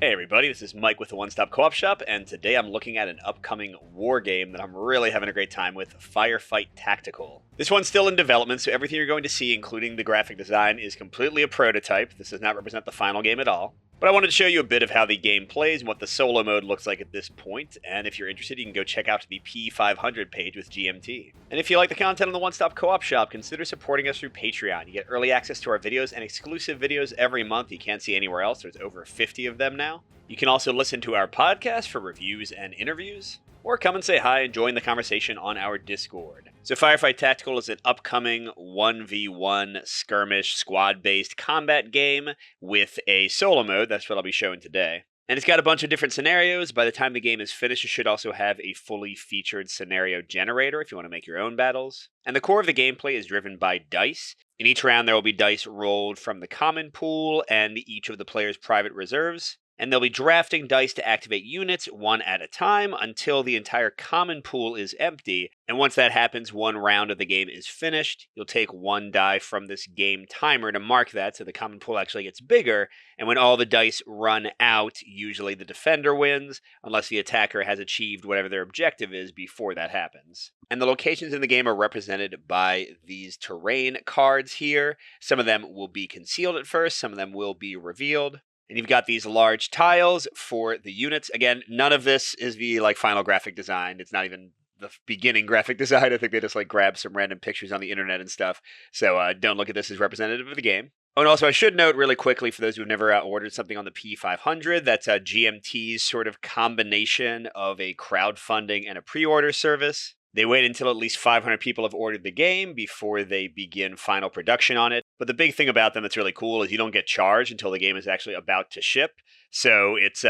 Hey everybody, this is Mike with the One Stop Co-op Shop, and today I'm looking at an upcoming war game that I'm really having a great time with, Firefight Tactical. This one's still in development, so everything you're going to see, including the graphic design, is completely a prototype. This does not represent the final game at all. But I wanted to show you a bit of how the game plays and what the solo mode looks like at this point, and if you're interested, you can go check out the P500 page with GMT. And if you like the content on the One Stop Co-op Shop, consider supporting us through Patreon. You get early access to our videos and exclusive videos every month you can't see anywhere else. There's over 50 of them now. You can also listen to our podcast for reviews and interviews, or come and say hi and join the conversation on our Discord. So Firefight Tactical is an upcoming 1v1 skirmish squad-based combat game with a solo mode. That's what I'll be showing today. And it's got a bunch of different scenarios. By the time the game is finished, you should also have a fully featured scenario generator if you want to make your own battles. And the core of the gameplay is driven by dice. In each round, there will be dice rolled from the common pool and each of the player's private reserves. And they'll be drafting dice to activate units one at a time until the entire common pool is empty. And once that happens, one round of the game is finished. You'll take one die from this game timer to mark that, so the common pool actually gets bigger. And when all the dice run out, usually the defender wins, unless the attacker has achieved whatever their objective is before that happens. And the locations in the game are represented by these terrain cards here. Some of them will be concealed at first, some of them will be revealed. And you've got these large tiles for the units. Again, none of this is the final graphic design. It's not even the beginning graphic design. I think they just grabbed some random pictures on the internet and stuff. So don't look at this as representative of the game. Oh, and also I should note really quickly for those who've never ordered something on the P500, that's GMT's sort of combination of a crowdfunding and a pre-order service. They wait until at least 500 people have ordered the game before they begin final production on it. But the big thing about them that's really cool is you don't get charged until the game is actually about to ship. So it's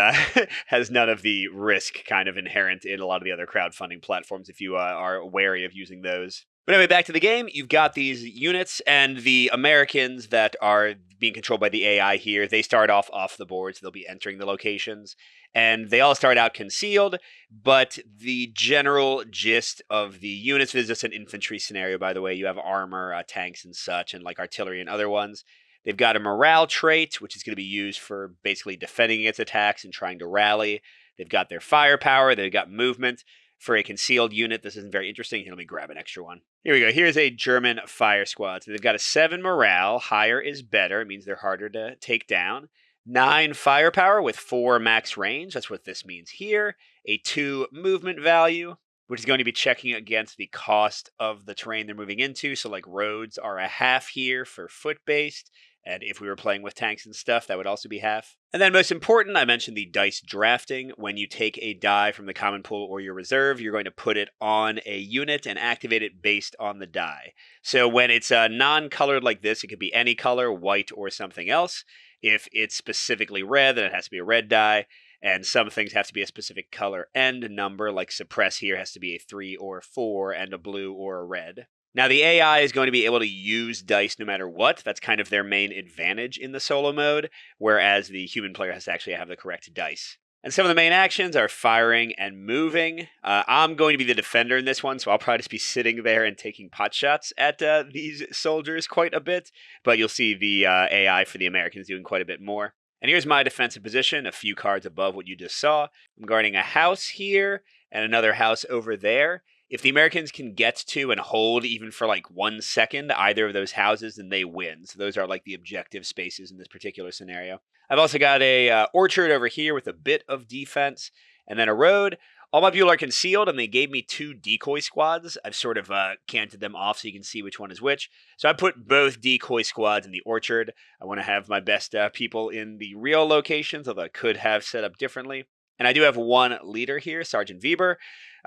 has none of the risk kind of inherent in a lot of the other crowdfunding platforms if you are wary of using those. But anyway, back to the game. You've got these units, and the Americans that are being controlled by the AI here, they start off the board, so they'll be entering the locations. And they all start out concealed, but the general gist of the units, this is just an infantry scenario, by the way. You have armor, tanks and such, and artillery and other ones. They've got a morale trait, which is going to be used for basically defending against attacks and trying to rally. They've got their firepower, they've got movement. For a concealed unit, this isn't very interesting. Here, let me grab an extra one. Here we go. Here's a German fire squad. So they've got a 7 morale. Higher is better. It means they're harder to take down. 9 firepower with 4 max range. That's what this means here. A 2 movement value, which is going to be checking against the cost of the terrain they're moving into. So roads are a half here for foot-based. And if we were playing with tanks and stuff, that would also be half. And then most important, I mentioned the dice drafting. When you take a die from the common pool or your reserve, you're going to put it on a unit and activate it based on the die. So when it's non-colored like this, it could be any color, white or something else. If it's specifically red, then it has to be a red die. And some things have to be a specific color and number, like suppress here has to be a 3 or a 4, and a blue or a red. Now, the AI is going to be able to use dice no matter what. That's kind of their main advantage in the solo mode, whereas the human player has to actually have the correct dice. And some of the main actions are firing and moving. I'm going to be the defender in this one, so I'll probably just be sitting there and taking pot shots at these soldiers quite a bit. But you'll see the AI for the Americans doing quite a bit more. And here's my defensive position, a few cards above what you just saw. I'm guarding a house here and another house over there. If the Americans can get to and hold even for 1 second either of those houses, then they win. So those are the objective spaces in this particular scenario. I've also got a orchard over here with a bit of defense, and then a road. All my people are concealed, and they gave me 2 decoy squads. I've sort of canted them off so you can see which one is which. So I put both decoy squads in the orchard. I want to have my best people in the real locations, although I could have set up differently. And I do have 1 leader here, Sergeant Weber.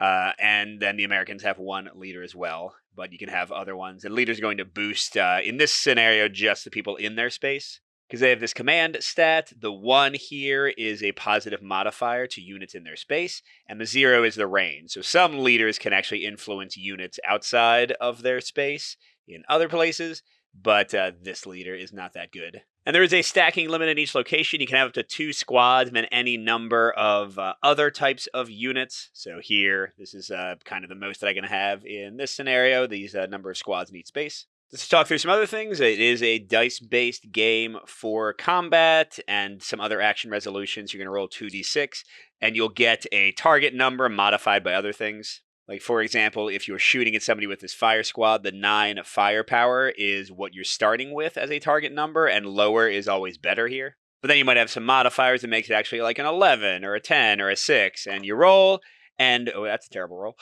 And then the Americans have 1 leader as well, but you can have other ones. And leaders are going to boost, in this scenario, just the people in their space. Because they have this command stat. The 1 here is a positive modifier to units in their space, and the 0 is the range. So some leaders can actually influence units outside of their space in other places, but this leader is not that good. And there is a stacking limit in each location. You can have up to 2 squads and then any number of other types of units. So here, this is kind of the most that I can have in this scenario, these number of squads in each space. Let's talk through some other things. It is a dice-based game for combat and some other action resolutions. You're going to roll 2d6, and you'll get a target number modified by other things. Like, for example, if you're shooting at somebody with this fire squad, the 9 firepower is what you're starting with as a target number, and lower is always better here. But then you might have some modifiers that makes it actually like an 11 or a 10 or a 6, and you roll, and oh, that's a terrible roll.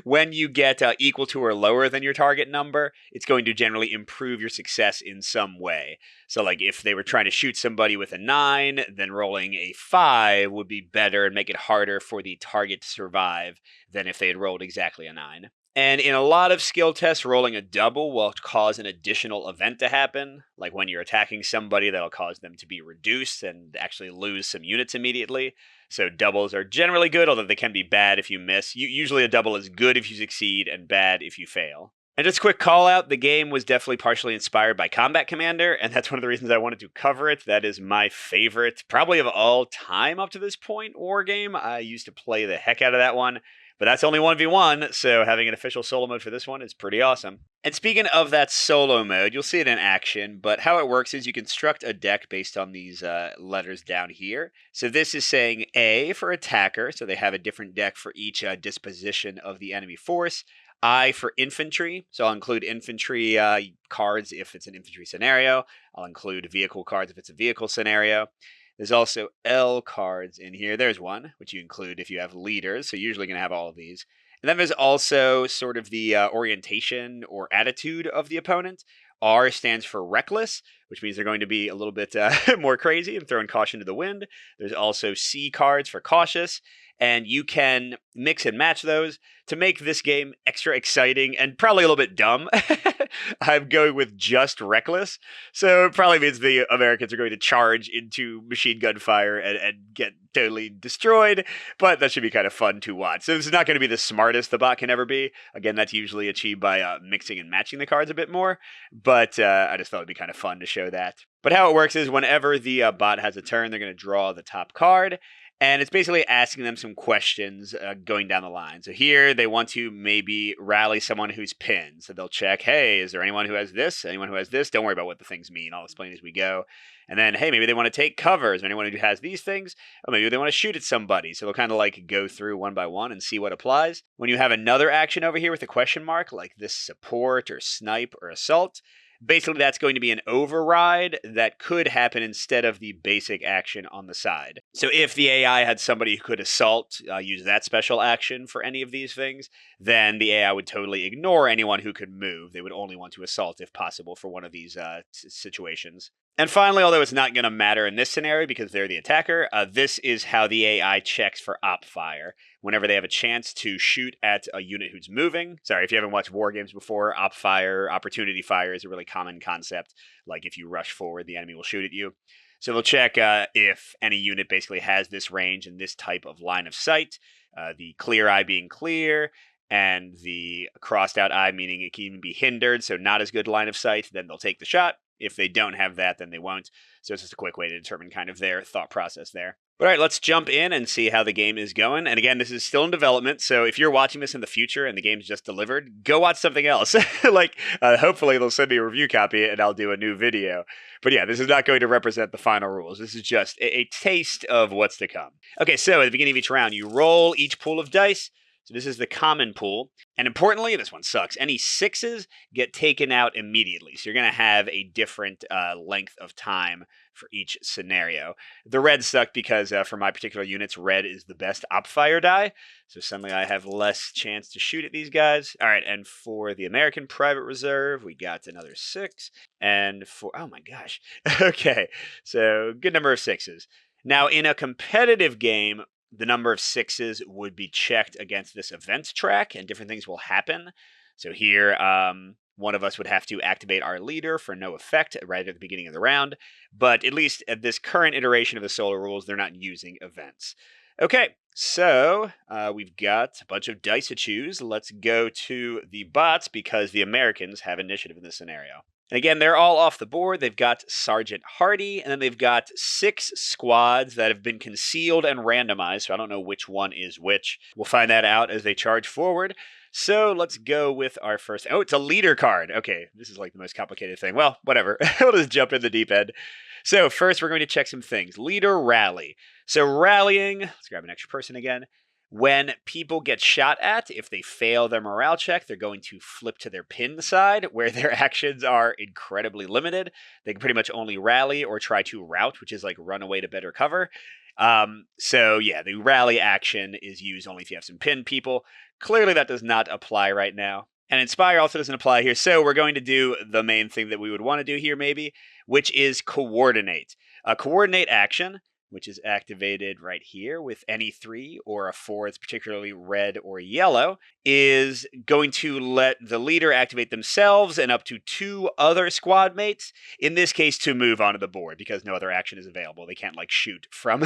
When you get equal to or lower than your target number, it's going to generally improve your success in some way. So, like, if they were trying to shoot somebody with a 9, then rolling a 5 would be better and make it harder for the target to survive than if they had rolled exactly a 9. And in a lot of skill tests, rolling a double will cause an additional event to happen. Like when you're attacking somebody, that'll cause them to be reduced and actually lose some units immediately. So doubles are generally good, although they can be bad if you miss. Usually a double is good if you succeed and bad if you fail. And just a quick call out, the game was definitely partially inspired by Combat Commander, and that's one of the reasons I wanted to cover it. That is my favorite, probably of all time up to this point, war game. I used to play the heck out of that one. But that's only 1v1, so having an official solo mode for this one is pretty awesome. And speaking of that solo mode, you'll see it in action, but how it works is you construct a deck based on these letters down here. So this is saying A for attacker, so they have a different deck for each disposition of the enemy force. I for infantry, so I'll include infantry cards if it's an infantry scenario. I'll include vehicle cards if it's a vehicle scenario. There's also L cards in here. There's one, which you include if you have leaders. So you're usually going to have all of these. And then there's also sort of the orientation or attitude of the opponent. R stands for reckless, which means they're going to be a little bit more crazy and throwing caution to the wind. There's also C cards for cautious. And you can mix and match those to make this game extra exciting and probably a little bit dumb. I'm going with just reckless. So it probably means the Americans are going to charge into machine gun fire and get totally destroyed. But that should be kind of fun to watch. So this is not going to be the smartest the bot can ever be. Again, that's usually achieved by mixing and matching the cards a bit more. But I just thought it'd be kind of fun to show that. But how it works is whenever the bot has a turn, they're going to draw the top card. And it's basically asking them some questions going down the line. So here they want to maybe rally someone who's pinned. So they'll check, hey, is there anyone who has this? Anyone who has this? Don't worry about what the things mean. I'll explain as we go. And then, hey, maybe they want to take cover. Is there anyone who has these things? Or maybe they want to shoot at somebody. So they'll kind of like go through one by one and see what applies. When you have another action over here with a question mark, like this support or snipe or assault, basically, that's going to be an override that could happen instead of the basic action on the side. So if the AI had somebody who could assault, use that special action for any of these things, then the AI would totally ignore anyone who could move. They would only want to assault if possible for one of these situations. And finally, although it's not going to matter in this scenario because they're the attacker, this is how the AI checks for op fire. Whenever they have a chance to shoot at a unit who's moving. Sorry, if you haven't watched war games before, op fire, opportunity fire is a really common concept. Like if you rush forward, the enemy will shoot at you. So they'll check if any unit basically has this range and this type of line of sight. The clear eye being clear, and the crossed out eye meaning it can even be hindered, so not as good line of sight, then they'll take the shot. If they don't have that, then they won't. So it's just a quick way to determine kind of their thought process there. All right, let's jump in and see how the game is going. And again, this is still in development, so if you're watching this in the future and the game's just delivered, go watch something else. Hopefully they'll send me a review copy and I'll do a new video. But yeah, this is not going to represent the final rules. This is just a taste of what's to come. Okay, so at the beginning of each round, you roll each pool of dice. So this is the common pool. And importantly, this one sucks. Any 6s get taken out immediately. So you're going to have a different length of time for each scenario. The red suck because for my particular units, red is the best op fire die. So suddenly I have less chance to shoot at these guys. All right, and for the American Private Reserve, we got another 6. And for, oh my gosh. Okay, so good number of 6s. Now in a competitive game, the number of 6s would be checked against this event track and different things will happen. So here, one of us would have to activate our leader for no effect right at the beginning of the round. But at least at this current iteration of the solo rules, they're not using events. Okay, so we've got a bunch of dice to choose. Let's go to the bots because the Americans have initiative in this scenario. And again, they're all off the board. They've got Sergeant Hardy, and then they've got 6 squads that have been concealed and randomized, so I don't know which one is which. We'll find that out as they charge forward. So let's go with our first. Oh, it's a leader card. Okay, this is like the most complicated thing. Well, whatever. We'll just jump in the deep end. So first, we're going to check some things. Leader rally. So rallying. Let's grab an extra person again. When people get shot at, if they fail their morale check, they're going to flip to their pin side, where their actions are incredibly limited. They can pretty much only rally or try to rout, which is like run away to better cover. So yeah, the rally action is used only if you have some pinned people. Clearly that does not apply right now. And Inspire also doesn't apply here. So we're going to do the main thing that we would want to do here maybe, which is Coordinate. A Coordinate action, which is activated right here with any 3 or a 4 that's particularly red or yellow, is going to let the leader activate themselves and up to 2 other squad mates, in this case to move onto the board because no other action is available. They can't like shoot from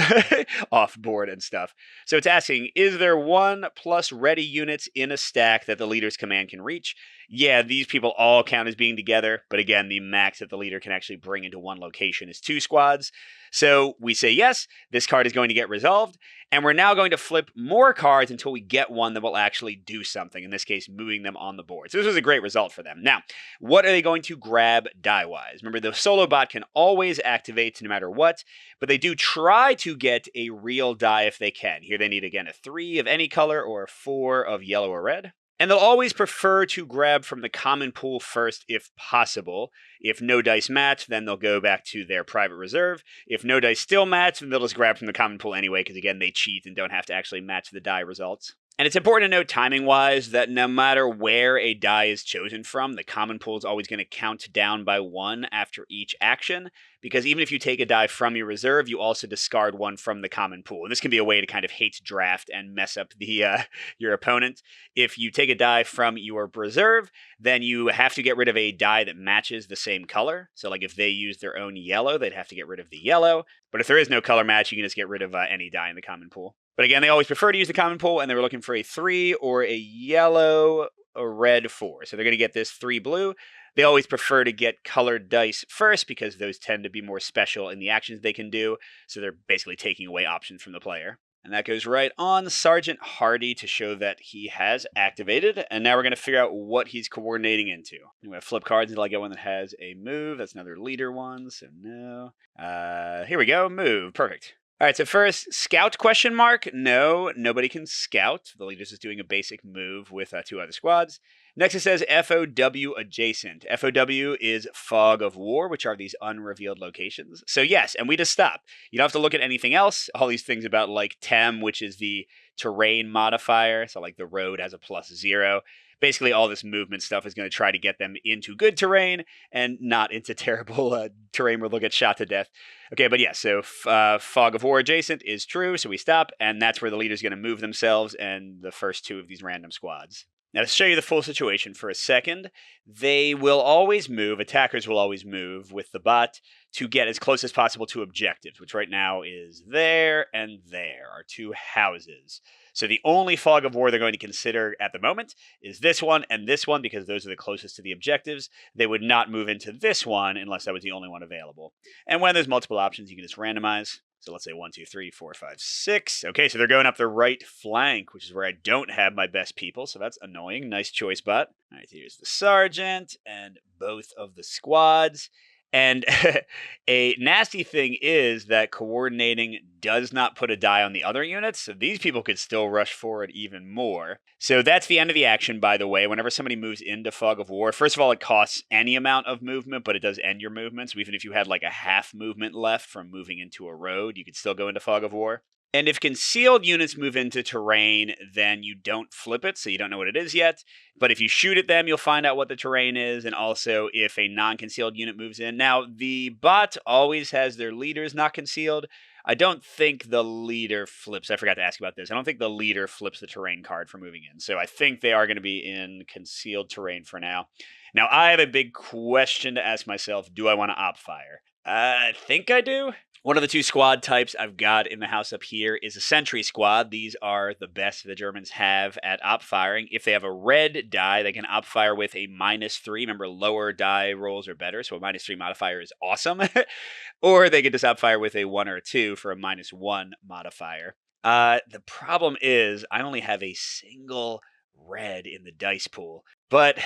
off board and stuff. So it's asking, is there 1 plus ready units in a stack that the leader's command can reach? Yeah, these people all count as being together, but again, the max that the leader can actually bring into one location is 2 squads. So we say yes, this card is going to get resolved, and we're now going to flip more cards until we get one that will actually do something, in this case, moving them on the board. So this was a great result for them. Now, what are they going to grab die-wise? Remember, the solo bot can always activate no matter what, but they do try to get a real die if they can. Here they need, again, a 3 of any color or a 4 of yellow or red. And they'll always prefer to grab from the common pool first if possible. If no dice match, then they'll go back to their private reserve. If no dice still match, then they'll just grab from the common pool anyway, because again, they cheat and don't have to actually match the die results. And it's important to note timing-wise that no matter where a die is chosen from, the common pool is always going to count down by 1 after each action, because even if you take a die from your reserve, you also discard 1 from the common pool. And this can be a way to kind of hate draft and mess up the your opponent. If you take a die from your reserve, then you have to get rid of a die that matches the same color. So like if they use their own yellow, they'd have to get rid of the yellow. But if there is no color match, you can just get rid of any die in the common pool. But again, they always prefer to use the common pool, and they were looking for a 3 or a yellow, a red 4. So they're going to get this 3 blue. They always prefer to get colored dice first because those tend to be more special in the actions they can do. So they're basically taking away options from the player. And that goes right on Sergeant Hardy to show that he has activated. And now we're going to figure out what he's coordinating into. I'm going to flip cards until I get one that has a move. That's another leader one, so no. Here we go, move, perfect. All right, so first, scout question mark. No, nobody can scout. The leader's just doing a basic move with 2 other squads. Next it says FOW adjacent. FOW is Fog of War, which are these unrevealed locations. So yes, and we just stop. You don't have to look at anything else. All these things about like TEM, which is the terrain modifier. So like the road has a +0. Basically, all this movement stuff is going to try to get them into good terrain and not into terrible terrain where they'll get shot to death. Okay, but yeah, so Fog of War adjacent is true, so we stop, and that's where the leader's going to move themselves and the first 2 of these random squads. Now, to show you the full situation for a second, they will always move, attackers will always move with the bot to get as close as possible to objectives, which right now is there and there are 2 houses. So the only Fog of War they're going to consider at the moment is this one and this one, because those are the closest to the objectives. They would not move into this one unless that was the only one available. And when there's multiple options, you can just randomize. So let's say 1, 2, 3, 4, 5, 6. Okay, so they're going up the right flank, which is where I don't have my best people, so that's annoying. Nice choice, bot. All right, here's the sergeant and both of the squads. And a nasty thing is that coordinating does not put a die on the other units, so these people could still rush forward even more. So that's the end of the action, by the way. Whenever somebody moves into Fog of War, first of all, it costs any amount of movement, but it does end your movement. So even if you had like a half movement left from moving into a road, you could still go into Fog of War. And if concealed units move into terrain, then you don't flip it, so you don't know what it is yet. But if you shoot at them, you'll find out what the terrain is, and also if a non-concealed unit moves in. Now, the bot always has their leaders not concealed. I don't think the leader flips. I forgot to ask about this. I don't think the leader flips the terrain card for moving in. So I think they are going to be in concealed terrain for now. Now, I have a big question to ask myself. Do I want to op fire? I think I do. One of the 2 squad types I've got in the house up here is a sentry squad. These are the best the Germans have at op firing. If they have a red die, they can op fire with a -3. Remember, lower die rolls are better, so a -3 modifier is awesome. Or they could just op fire with a 1 or a 2 for a -1 modifier. The problem is I only have a single red in the dice pool. But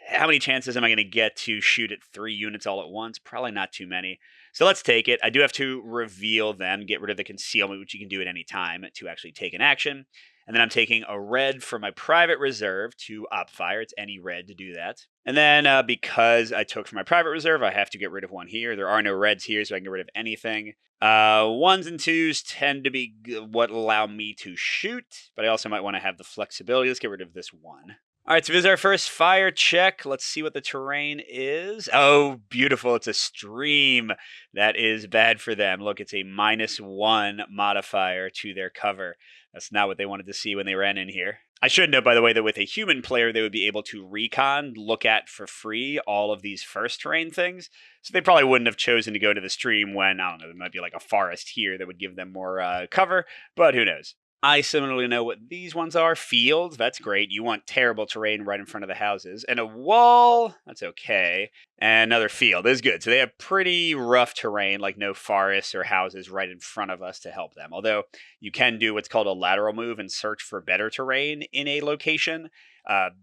how many chances am I going to get to shoot at 3 units all at once? Probably not too many. So let's take it. I do have to reveal them, get rid of the concealment, which you can do at any time to actually take an action. And then I'm taking a red from my private reserve to op fire. It's any red to do that. And then because I took from my private reserve, I have to get rid of one here. There are no reds here, so I can get rid of anything. Ones and twos tend to be what allow me to shoot, but I also might want to have the flexibility. Let's get rid of this one. All right, so this is our first fire check. Let's see what the terrain is. Oh, beautiful. It's a stream. That is bad for them. Look, it's a -1 modifier to their cover. That's not what they wanted to see when they ran in here. I should note, by the way, that with a human player, they would be able to recon, look at for free all of these first terrain things. So they probably wouldn't have chosen to go to the stream when, I don't know, there might be like a forest here that would give them more cover, but who knows. I similarly know what these ones are. Fields, that's great. You want terrible terrain right in front of the houses. And a wall, that's okay. And another field is good. So they have pretty rough terrain, like no forests or houses right in front of us to help them. Although you can do what's called a lateral move and search for better terrain in a location.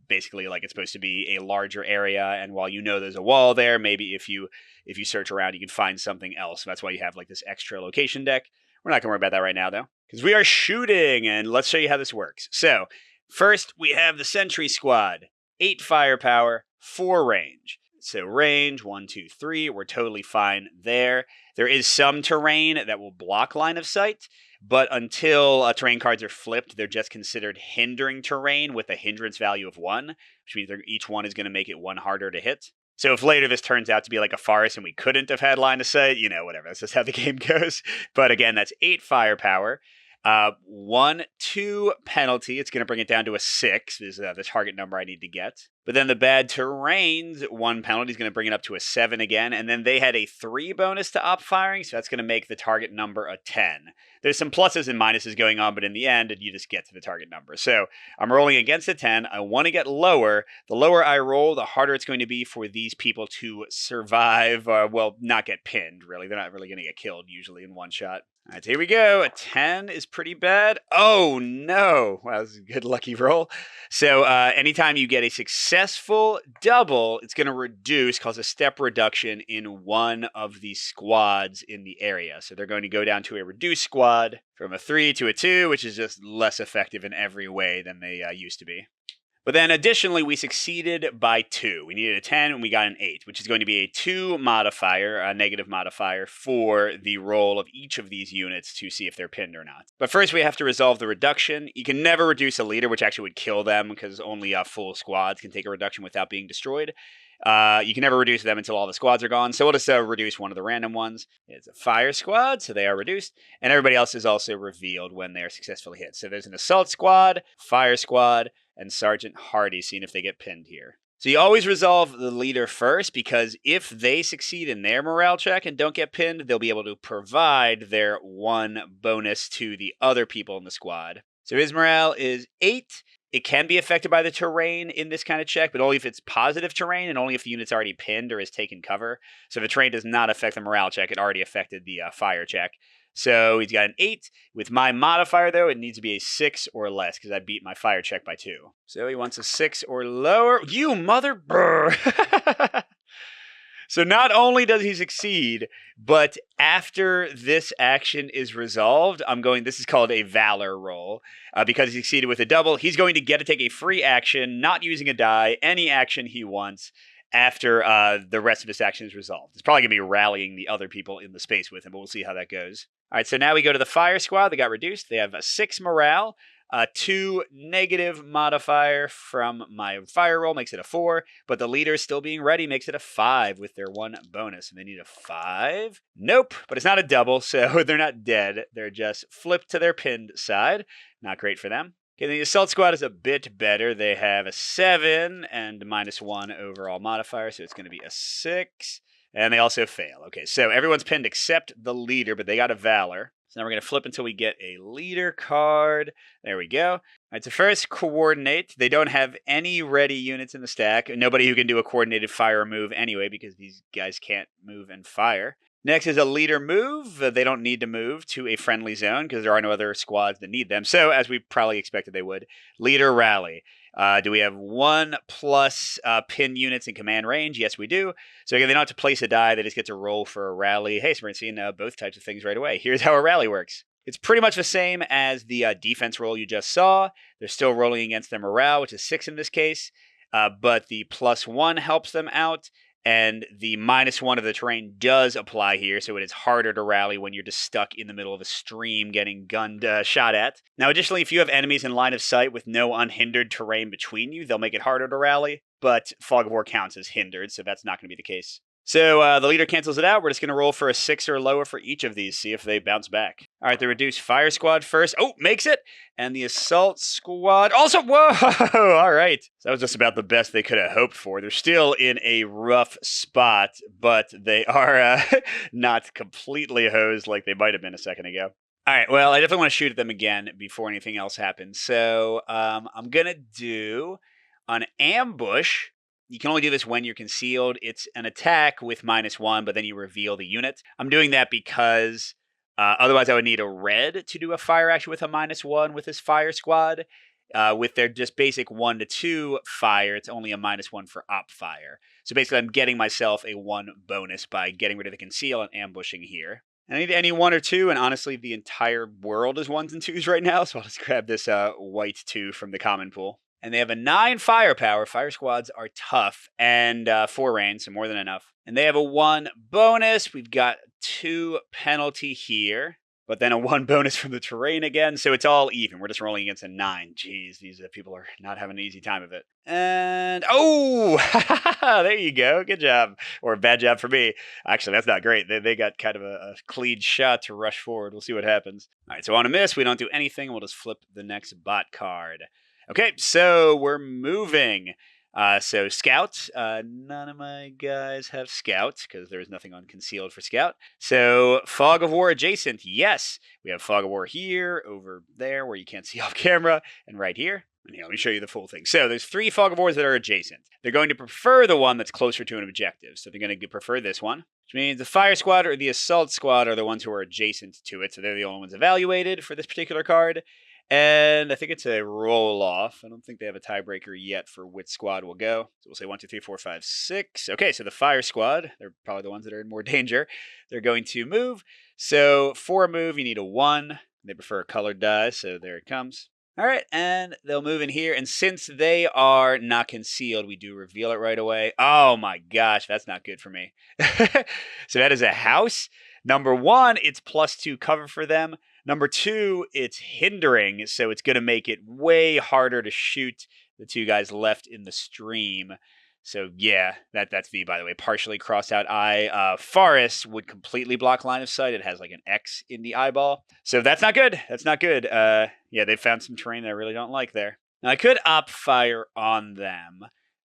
Basically, like it's supposed to be a larger area. And while you know there's a wall there, maybe if you search around, you can find something else. That's why you have like this extra location deck. We're not going to worry about that right now, though, because we are shooting, and let's show you how this works. So, first, we have the Sentry Squad. 8 firepower, 4 range. So, range, 1, 2, 3, we're totally fine there. There is some terrain that will block line of sight, but until terrain cards are flipped, they're just considered hindering terrain with a hindrance value of 1, which means each one is going to make it 1 harder to hit. So if later this turns out to be like a forest and we couldn't have had line of sight, whatever. That's just how the game goes. But again, that's 8 firepower. 1, 2 penalty. It's going to bring it down to a 6 is the target number I need to get. But then the bad terrains, 1 penalty is going to bring it up to a 7 again. And then they had a 3 bonus to op firing, so that's going to make the target number a 10. There's some pluses and minuses going on, but in the end, you just get to the target number. So I'm rolling against a 10. I want to get lower. The lower I roll, the harder it's going to be for these people to survive, not get pinned, really. They're not really going to get killed usually in one shot. All right, so here we go. A 10 is pretty bad. Oh, no. Wow, this is a good lucky roll. So anytime you get a successful double, it's going to cause a step reduction in one of the squads in the area. So they're going to go down to a reduced squad from a 3 to a 2, which is just less effective in every way than they used to be. But then additionally, we succeeded by 2. We needed a 10 and we got an 8, which is going to be a 2 modifier, a negative modifier for the roll of each of these units to see if they're pinned or not. But first we have to resolve the reduction. You can never reduce a leader, which actually would kill them because only full squads can take a reduction without being destroyed. You can never reduce them until all the squads are gone. So we'll just reduce one of the random ones. It's a fire squad, so they are reduced. And everybody else is also revealed when they are successfully hit. So there's an assault squad, fire squad, and Sergeant Hardy, seeing if they get pinned here. So you always resolve the leader first, because if they succeed in their morale check and don't get pinned, they'll be able to provide their 1 bonus to the other people in the squad. So his morale is 8. It can be affected by the terrain in this kind of check, but only if it's positive terrain and only if the unit's already pinned or has taken cover. So if the terrain does not affect the morale check, it already affected the fire check. So he's got an 8. With my modifier, though, it needs to be a 6 or less because I beat my fire check by 2. So he wants a 6 or lower. You mother... Brr. So not only does he succeed, but after this action is resolved, this is called a Valor roll. Because he succeeded with a double, he's going to get to take a free action, not using a die, any action he wants, after the rest of his action is resolved. It's probably going to be rallying the other people in the space with him, but we'll see how that goes. All right, so now we go to the fire squad. They got reduced. They have a 6 morale. 2 negative modifier from my fire roll makes it a 4, but the leader still being ready makes it a 5 with their 1 bonus. And they need a 5. Nope, but it's not a double, so they're not dead. They're just flipped to their pinned side. Not great for them. Okay, the assault squad is a bit better. They have a 7 and -1 overall modifier, so it's going to be a 6. And they also fail. Okay, so everyone's pinned except the leader, but they got a Valor. So now we're going to flip until we get a leader card. There we go. All right, so first, coordinate. They don't have any ready units in the stack. Nobody who can do a coordinated fire move anyway, because these guys can't move and fire. Next is a leader move. They don't need to move to a friendly zone because there are no other squads that need them. So, as we probably expected they would, leader rally. Do we have 1+ pin units in command range? Yes, we do. So again, they don't have to place a die. They just get to roll for a rally. Hey, so we're seeing both types of things right away. Here's how a rally works. It's pretty much the same as the defense roll you just saw. They're still rolling against their morale, which is 6 in this case. But the +1 helps them out. And the -1 of the terrain does apply here, so it is harder to rally when you're just stuck in the middle of a stream getting gunned, shot at. Now, additionally, if you have enemies in line of sight with no unhindered terrain between you, they'll make it harder to rally, but Fog of War counts as hindered, so that's not going to be the case. So the leader cancels it out. We're just going to roll for a 6 or lower for each of these, see if they bounce back. All right, the reduced fire squad first. Oh, makes it. And the assault squad also. Whoa! All right. So that was just about the best they could have hoped for. They're still in a rough spot, but they are not completely hosed like they might have been a second ago. All right, well, I definitely want to shoot at them again before anything else happens. So I'm going to do an ambush. You can only do this when you're concealed. It's an attack with -1, but then you reveal the unit. I'm doing that because otherwise I would need a red to do a fire action with a -1 with this fire squad. With their just basic 1 to 2 fire, it's only a -1 for op fire. So basically I'm getting myself a 1 bonus by getting rid of the conceal and ambushing here. And I need any 1 or 2, and honestly the entire world is 1s and 2s right now, so I'll just grab this white 2 from the common pool. And they have a 9 firepower. Fire squads are tough, and 4 range, so more than enough. And they have a 1 bonus. We've got 2 penalty here, but then a 1 bonus from the terrain again. So it's all even. We're just rolling against a 9. Jeez, these people are not having an easy time of it. And, oh, there you go. Good job. Or bad job for me. Actually, that's not great. They got kind of a clean shot to rush forward. We'll see what happens. All right, so on a miss, we don't do anything. We'll just flip the next bot card. Okay, so we're moving. So Scout, none of my guys have Scout because there's nothing on concealed for Scout. So Fog of War adjacent, yes. We have Fog of War here, over there where you can't see off camera, and right here. And here, let me show you the full thing. So there's 3 Fog of Wars that are adjacent. They're going to prefer the one that's closer to an objective. So they're going to prefer this one, which means the Fire Squad or the Assault Squad are the ones who are adjacent to it. So they're the only ones evaluated for this particular card. And I think it's a roll-off. I don't think they have a tiebreaker yet for which squad will go. So we'll say 1, 2, 3, 4, 5, 6. Okay, so the Fire Squad, they're probably the ones that are in more danger. They're going to move. So for a move, you need a 1. They prefer a colored die, so there it comes. All right, and they'll move in here. And since they are not concealed, we do reveal it right away. Oh my gosh, that's not good for me. So that is a house. Number 1, it's +2 cover for them. Number 2, it's hindering, so it's going to make it way harder to shoot the 2 guys left in the stream. So yeah, that's the, by the way, partially crossed out eye. Forest would completely block line of sight. It has like an X in the eyeball. So that's not good. That's not good. Yeah, they found some terrain that I really don't like there. Now I could op fire on them.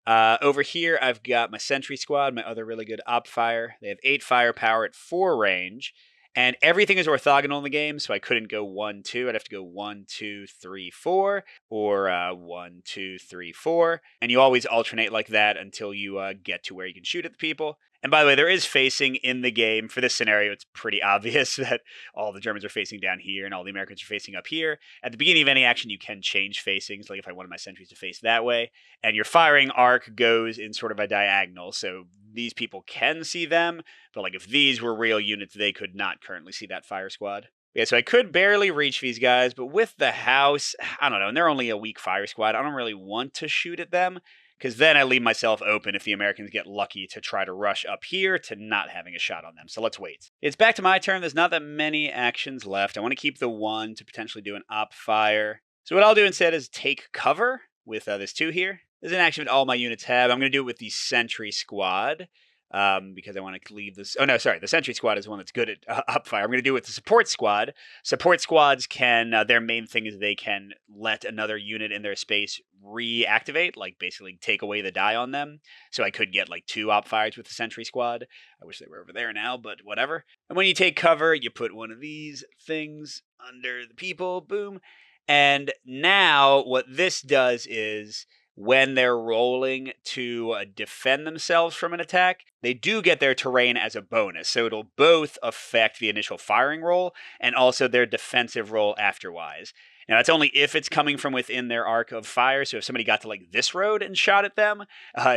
Over here, I've got my Sentry Squad, my other really good op fire. They have 8 firepower at 4 range. And everything is orthogonal in the game, so I couldn't go 1, 2. I'd have to go 1, 2, 3, 4, or 1, 2, 3, 4. And you always alternate like that until you get to where you can shoot at the people. And by the way, there is facing in the game. For this scenario, it's pretty obvious that all the Germans are facing down here and all the Americans are facing up here. At the beginning of any action, you can change facings, like if I wanted my sentries to face that way. And your firing arc goes in sort of a diagonal, so these people can see them, but like if these were real units, they could not currently see that fire squad. Yeah, so I could barely reach these guys, but with the house, I don't know, and they're only a weak fire squad, I don't really want to shoot at them, because then I leave myself open if the Americans get lucky to try to rush up here to not having a shot on them. So let's wait. It's back to my turn. There's not that many actions left. I want to keep the 1 to potentially do an op fire. So what I'll do instead is take cover with this 2 here. This is an action that all my units have. I'm going to do it with the Sentry Squad. Because I want to leave this. Oh, no, sorry. The Sentry Squad is one that's good at upfire. I'm going to do it with the Support Squad. Support Squads can, their main thing is they can let another unit in their space reactivate, like basically take away the die on them. So I could get like 2 upfires with the Sentry Squad. I wish they were over there now, but whatever. And when you take cover, you put one of these things under the people. Boom. And now what this does is, when they're rolling to defend themselves from an attack, they do get their terrain as a bonus. So it'll both affect the initial firing roll and also their defensive roll afterwise. Now, that's only if it's coming from within their arc of fire. So if somebody got to like this road and shot at them,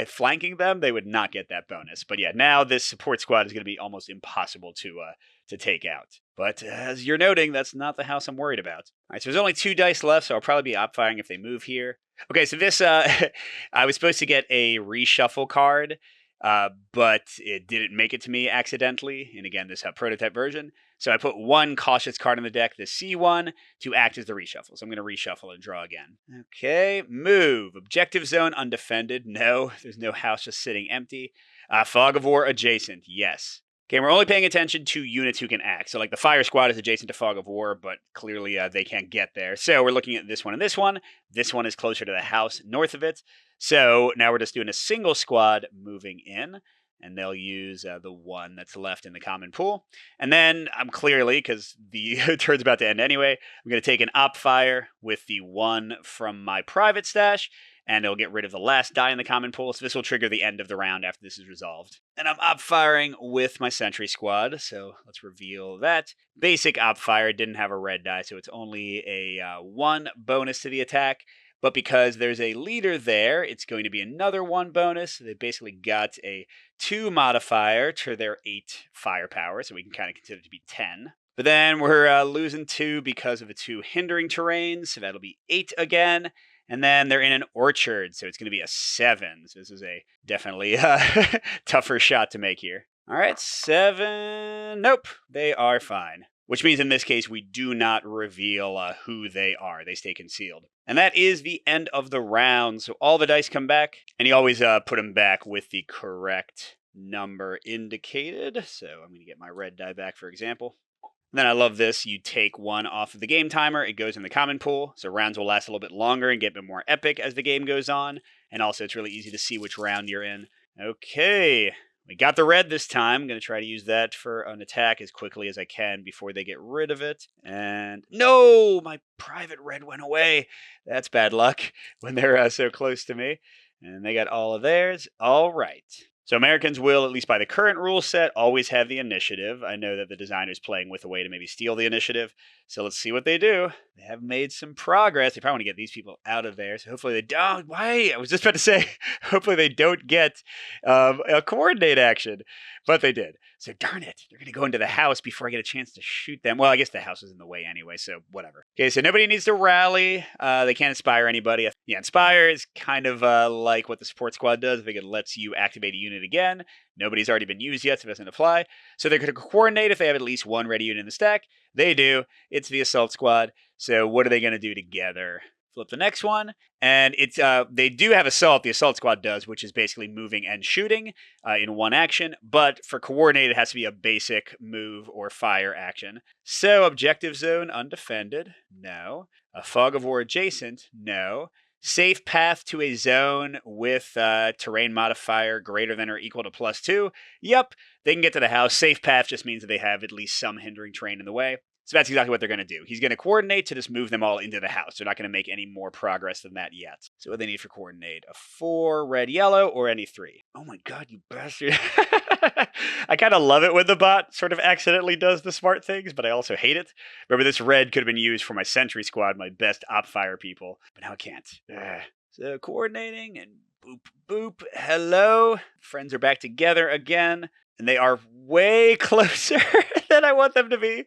flanking them, they would not get that bonus. But yeah, now this support squad is going to be almost impossible to take out. But as you're noting, that's not the house I'm worried about. All right, so there's only 2 dice left, so I'll probably be op-firing if they move here. Okay, so this, I was supposed to get a reshuffle card, but it didn't make it to me accidentally. And again, this prototype version. So I put 1 cautious card in the deck, the C1, to act as the reshuffle. So I'm going to reshuffle and draw again. Okay, move. Objective zone undefended. No, there's no house just sitting empty. Fog of War adjacent. Yes. Okay, we're only paying attention to units who can act. So like the fire squad is adjacent to Fog of War, but clearly they can't get there. So we're looking at this one and this one. This one is closer to the house north of it. So now we're just doing a single squad moving in. And they'll use the 1 that's left in the common pool. And then I'm clearly, because the turn's about to end anyway, I'm going to take an op fire with the 1 from my private stash, and it'll get rid of the last die in the common pool. So this will trigger the end of the round after this is resolved. And I'm op firing with my sentry squad, so let's reveal that. Basic op fire didn't have a red die, so it's only a 1 bonus to the attack. But because there's a leader there, it's going to be another 1 bonus. So they basically got a 2 modifier to their 8 firepower, so we can kind of consider it to be 10. But then we're losing 2 because of the 2 hindering terrains, so that'll be 8 again. And then they're in an orchard, so it's going to be a 7. So this is a definitely tougher shot to make here. All right, 7. Nope, they are fine. Which means in this case, we do not reveal who they are. They stay concealed. And that is the end of the round. So all the dice come back, and you always put them back with the correct number indicated. So I'm going to get my red die back, for example. And then I love this. You take 1 off of the game timer. It goes in the common pool. So rounds will last a little bit longer and get a bit more epic as the game goes on. And also, it's really easy to see which round you're in. Okay. We got the red this time. I'm going to try to use that for an attack as quickly as I can before they get rid of it. And no, my private red went away. That's bad luck when they're so close to me. And they got all of theirs. All right. So Americans will, at least by the current rule set, always have the initiative. I know that the designer's playing with a way to maybe steal the initiative. So let's see what they do. They have made some progress. They probably want to get these people out of there. So hopefully they don't. Why? I was just about to say, hopefully they don't get a coordinate action. But they did. So darn it. They're going to go into the house before I get a chance to shoot them. Well, I guess the house is in the way anyway, so whatever. Okay, so nobody needs to rally. They can't inspire anybody. Yeah, inspire is kind of like what the support squad does. I think it lets you activate a unit again. Nobody's already been used yet, so it doesn't apply. So they're going to coordinate if they have at least 1 ready unit in the stack. They do. It's the assault squad. So what are they going to do together? Flip the next one, and it's they do have assault. The assault squad does, which is basically moving and shooting in 1 action. But for coordinate, it has to be a basic move or fire action. So objective zone undefended, no. A fog of war adjacent, no. Safe path to a zone with terrain modifier greater than or equal to +2. Yep, they can get to the house. Safe path just means that they have at least some hindering terrain in the way. So that's exactly what they're going to do. He's going to coordinate to just move them all into the house. They're not going to make any more progress than that yet. So what do they need for coordinate? A 4, red, yellow, or any 3? Oh my god, you bastard. I kind of love it when the bot sort of accidentally does the smart things, but I also hate it. Remember, this red could have been used for my sentry squad, my best op fire people, but now I can't. So coordinating and boop, boop. Hello. Friends are back together again. And they are way closer than I want them to be.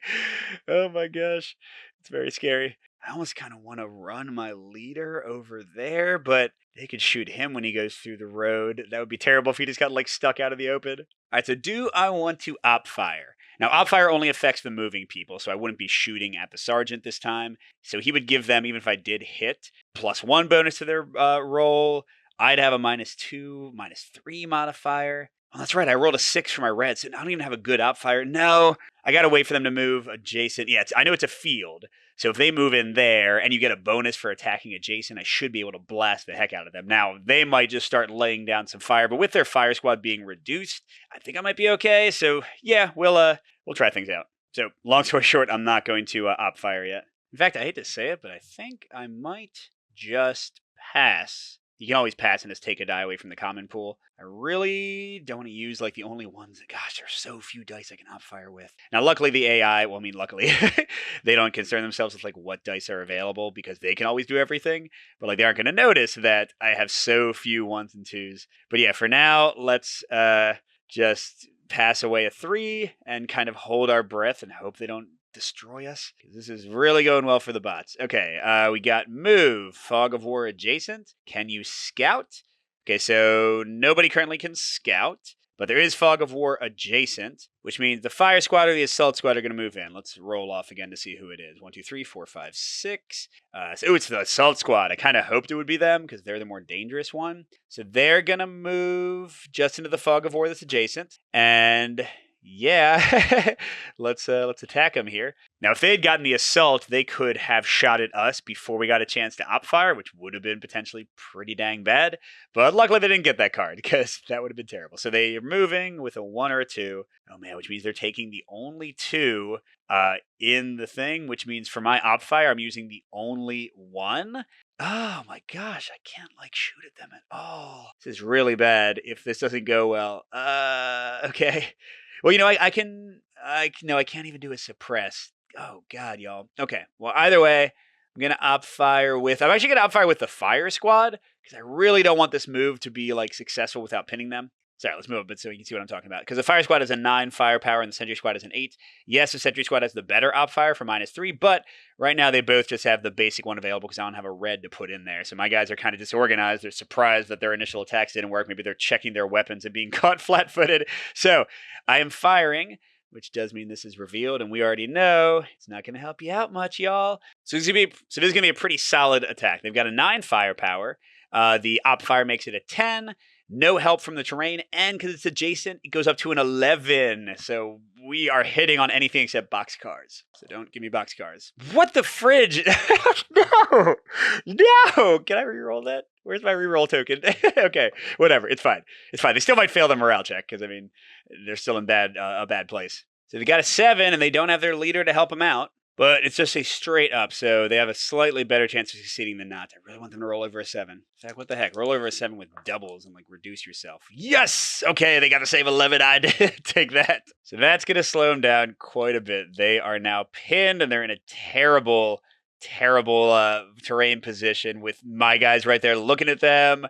Oh my gosh. It's very scary. I almost kind of want to run my leader over there, but they could shoot him when he goes through the road. That would be terrible if he just got like stuck out of the open. All right, so do I want to op fire? Now, op fire only affects the moving people, so I wouldn't be shooting at the sergeant this time. So he would give them, even if I did hit, +1 bonus to their roll. I'd have a -2, -3 modifier. Oh, that's right. I rolled a 6 for my red, so I don't even have a good op fire. No, I got to wait for them to move adjacent. Yeah, I know it's a field. So if they move in there and you get a bonus for attacking adjacent, I should be able to blast the heck out of them. Now, they might just start laying down some fire, but with their fire squad being reduced, I think I might be okay. So yeah, we'll try things out. So long story short, I'm not going to op fire yet. In fact, I hate to say it, but I think I might just pass You can always pass and just take a die away from the common pool. I really don't want to use like the only ones that, gosh, there's so few dice I can op fire with. Now, luckily the AI, well, I mean, luckily they don't concern themselves with like what dice are available because they can always do everything. But like they aren't going to notice that I have so few 1s and 2s. But yeah, for now, let's just pass away a 3 and kind of hold our breath and hope they don't destroy us. This is really going well for the bots. Okay, we got move, fog of war adjacent. Can you scout? Okay, so nobody currently can scout, but there is fog of war adjacent, which means the fire squad or the assault squad are going to move in. Let's roll off again to see who it is. 1, 2, 3, 4, 5, 6. It's the assault squad. I kind of hoped it would be them because they're the more dangerous one. So they're going to move just into the fog of war that's adjacent. And yeah, let's attack them here. Now, if they had gotten the assault, they could have shot at us before we got a chance to op fire, which would have been potentially pretty dang bad. But luckily, they didn't get that card because that would have been terrible. So they are moving with a 1 or a 2. Oh man, which means they're taking the only 2 in the thing, which means for my op fire, I'm using the only 1. Oh my gosh, I can't like shoot at them at all. This is really bad if this doesn't go well. Okay. Well, I can't even do a suppress. Oh God, y'all. Okay. Well, either way, I'm going to I'm actually going to op fire with the fire squad because I really don't want this move to be like successful without pinning them. Sorry, let's move a bit so you can see what I'm talking about. Because the fire squad has a 9 firepower and the sentry squad has an 8. Yes, the sentry squad has the better op fire for -3, but right now they both just have the basic one available because I don't have a red to put in there. So my guys are kind of disorganized. They're surprised that their initial attacks didn't work. Maybe they're checking their weapons and being caught flat-footed. So I am firing, which does mean this is revealed, and we already know it's not going to help you out much, y'all. So this is going to be a pretty solid attack. They've got a 9 firepower. The op fire makes it a 10. No help from the terrain, and because it's adjacent, it goes up to an 11. So we are hitting on anything except boxcars. So don't give me boxcars. What the fridge? No! No! Can I reroll that? Where's my reroll token? Okay, whatever. It's fine. It's fine. They still might fail the morale check, because, I mean, they're still in a bad place. So they got a 7, and they don't have their leader to help them out. But it's just a straight up, so they have a slightly better chance of succeeding than not. I really want them to roll over a 7. In fact, what the heck? Roll over a 7 with doubles and, like, reduce yourself. Yes! Okay, they got to save 11. I did take that. So that's going to slow them down quite a bit. They are now pinned, and they're in a terrible terrain position with my guys right there looking at them,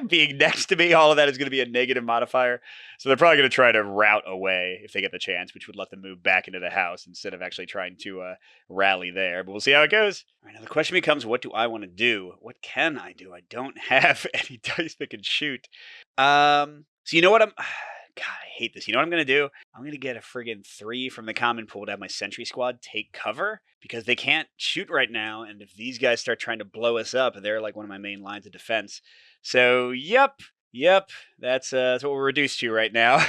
being next to me. All of that is going to be a negative modifier. So they're probably going to try to rout away if they get the chance, which would let them move back into the house instead of actually trying to rally there. But we'll see how it goes. All right, now the question becomes, what do I want to do? What can I do? I don't have any dice that can shoot. So you know what God, I hate this. You know what I'm going to do? I'm going to get a friggin' 3 from the common pool to have my sentry squad take cover because they can't shoot right now. And if these guys start trying to blow us up, they're like one of my main lines of defense. So, yep, that's what we're reduced to right now.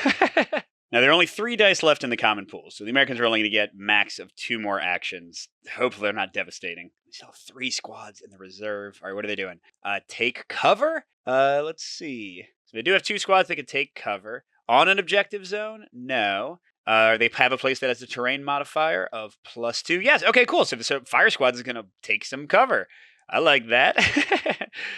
Now, there are only 3 dice left in the common pool, so the Americans are only going to get max of 2 more actions. Hopefully, they're not devastating. We still have 3 squads in the reserve. All right, what are they doing? Take cover? Let's see. So they do have 2 squads that can take cover. On an objective zone? No. They have a place that has a terrain modifier of +2. Yes, okay, cool. So the fire squad is going to take some cover. I like that.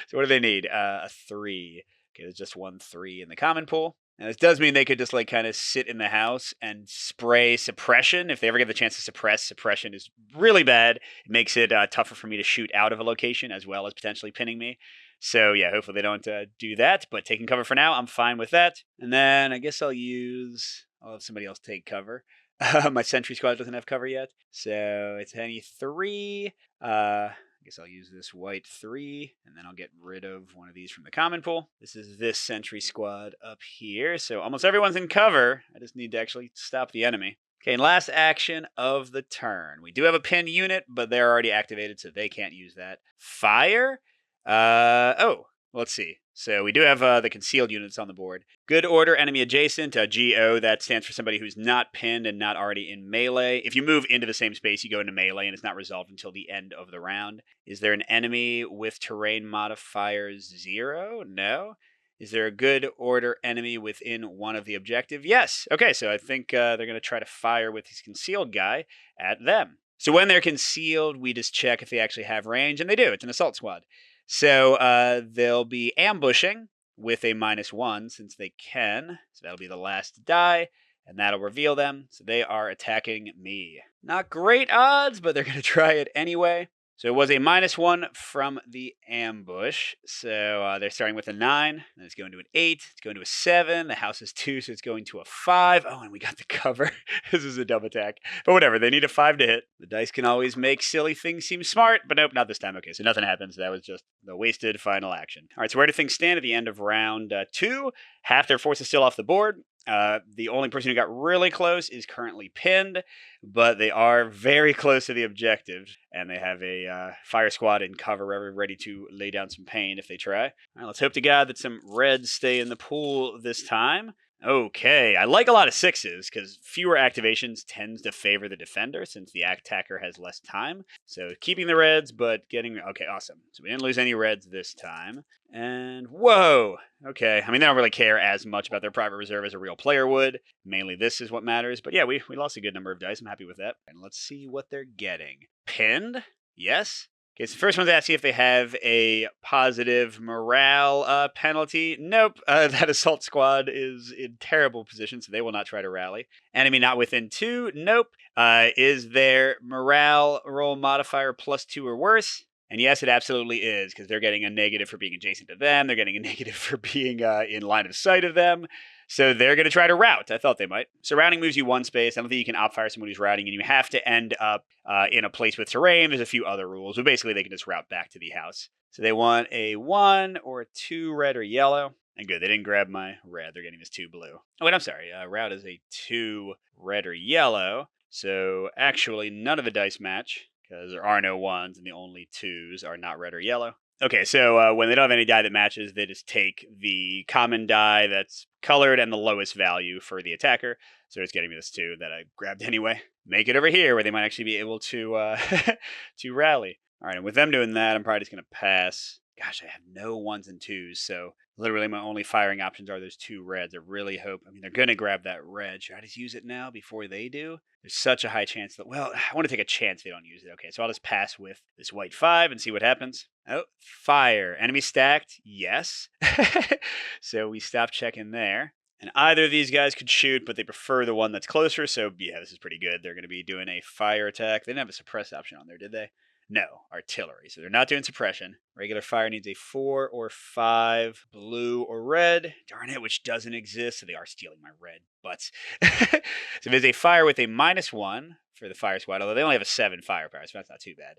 So what do they need? A 3. Okay, there's just 1 3 in the common pool. And this does mean they could just like kind of sit in the house and spray suppression. If they ever get the chance to suppress, suppression is really bad. It makes it tougher for me to shoot out of a location as well as potentially pinning me. So yeah, hopefully they don't do that. But taking cover for now, I'm fine with that. And then I guess I'll have somebody else take cover. My sentry squad doesn't have cover yet. So it's any 3. I guess I'll use this white 3, and then I'll get rid of one of these from the common pool. This is this sentry squad up here. So almost everyone's in cover. I just need to actually stop the enemy. Okay, and last action of the turn. We do have a pinned unit, but they're already activated, so they can't use that. Fire? Let's see. So we do have the concealed units on the board. Good order, enemy adjacent, GO. That stands for somebody who's not pinned and not already in melee. If you move into the same space, you go into melee, and it's not resolved until the end of the round. Is there an enemy with terrain modifiers 0? No. Is there a good order enemy within one of the objective? Yes. Okay, so I think they're going to try to fire with his concealed guy at them. So when they're concealed, we just check if they actually have range, and they do. It's an assault squad. So they'll be ambushing with a -1 since they can. So that'll be the last die, and that'll reveal them. So they are attacking me. Not great odds, but they're going to try it anyway. So it was a -1 from the ambush. So they're starting with a 9. Then it's going to an 8. It's going to a 7. The house is 2, so it's going to a 5. Oh, and we got the cover. This is a dumb attack. But whatever, they need a 5 to hit. The dice can always make silly things seem smart, but nope, not this time. Okay, so nothing happens. That was just the wasted final action. All right, so where do things stand at the end of round 2? Half their force is still off the board. The only person who got really close is currently pinned, but they are very close to the objective, and they have a fire squad in cover, ready to lay down some pain if they try. All right, let's hope to God that some reds stay in the pool this time. Okay, I like a lot of 6s because fewer activations tends to favor the defender since the attacker has less time. So keeping the reds, but getting... Okay, awesome. So we didn't lose any reds this time. And whoa! Okay, I mean, they don't really care as much about their private reserve as a real player would. Mainly this is what matters. But yeah, we lost a good number of dice. I'm happy with that. And let's see what they're getting. Pinned? Yes. Okay, so the first one's asking if they have a positive morale penalty. Nope, that assault squad is in terrible position, so they will not try to rally. Enemy not within 2. Nope. Is their morale roll modifier +2 or worse? And yes, it absolutely is, because they're getting a negative for being adjacent to them. They're getting a negative for being in line of sight of them. So they're going to try to rout. I thought they might. Surrounding moves you 1 space. I don't think you can outfire someone who's routing, and you have to end up in a place with terrain. There's a few other rules, but basically they can just route back to the house. So they want a 1 or 2 red or yellow. And good, they didn't grab my red. They're getting this 2 blue. Oh, wait, I'm sorry. Route is a 2 red or yellow. So actually, none of the dice match, because there are no 1s, and the only 2s are not red or yellow. Okay, so when they don't have any die that matches, they just take the common die that's colored and the lowest value for the attacker. So it's getting me this 2 that I grabbed anyway. Make it over here where they might actually be able to to rally. All right, and with them doing that, I'm probably just going to pass. Gosh, I have no 1s and 2s, so literally my only firing options are those 2 reds. I really hope, I mean, they're going to grab that red. Should I just use it now before they do? There's such a high chance that, well, I want to take a chance they don't use it. Okay, so I'll just pass with this white 5 and see what happens. Oh, fire. Enemy stacked? Yes. So we stop checking there. And either of these guys could shoot, but they prefer the one that's closer. So yeah, this is pretty good. They're going to be doing a fire attack. They didn't have a suppress option on there, did they? No, artillery. So they're not doing suppression. Regular fire needs a 4 or 5, blue or red. Darn it, which doesn't exist. So they are stealing my red butts. So there's a fire with a -1 for the fire squad, although they only have a 7 firepower, so that's not too bad.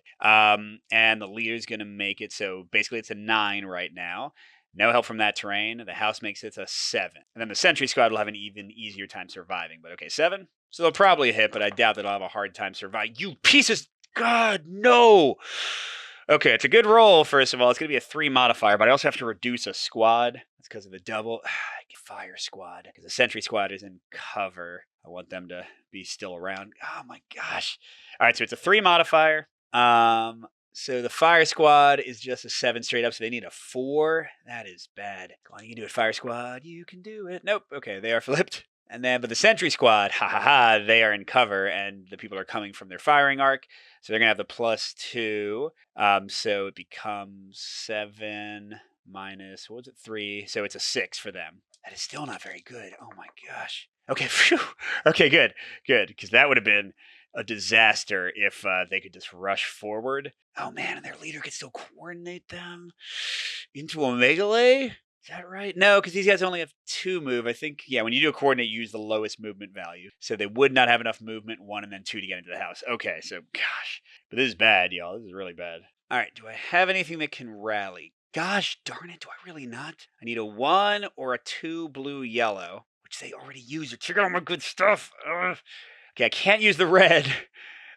And the leader's going to make it, so basically it's a 9 right now. No help from that terrain. The house makes it a 7. And then the sentry squad will have an even easier time surviving. But okay, 7. So they'll probably hit, but I doubt that I'll have a hard time surviving. You pieces... God, no! Okay, it's a good roll, first of all. It's going to be a 3 modifier, but I also have to reduce a squad. That's because of the double. Fire squad. Because the sentry squad is in cover. I want them to be still around. Oh my gosh. All right, so it's a 3 modifier. So the fire squad is just a 7 straight up, so they need a 4. That is bad. Come on, you can do it, fire squad. You can do it. Nope. Okay, they are flipped. And then, but the sentry squad, they are in cover, and the people are coming from their firing arc. So they're going to have the +2. So it becomes 7 minus, what was it, 3? So it's a 6 for them. That is still not very good. Oh my gosh. Okay, phew. Okay, good. Because that would have been a disaster if they could just rush forward. Oh man, and their leader could still coordinate them into a melee? Is that right? No, because these guys only have 2 move. I think, yeah, when you do a coordinate, you use the lowest movement value. So they would not have enough movement, 1 and then 2 to get into the house. Okay, so, gosh. But this is bad, y'all. This is really bad. All right, do I have anything that can rally? Gosh darn it, do I really not? I need a 1 or a 2 blue-yellow, which they already use. You're taking all my good stuff. Ugh. Okay, I can't use the red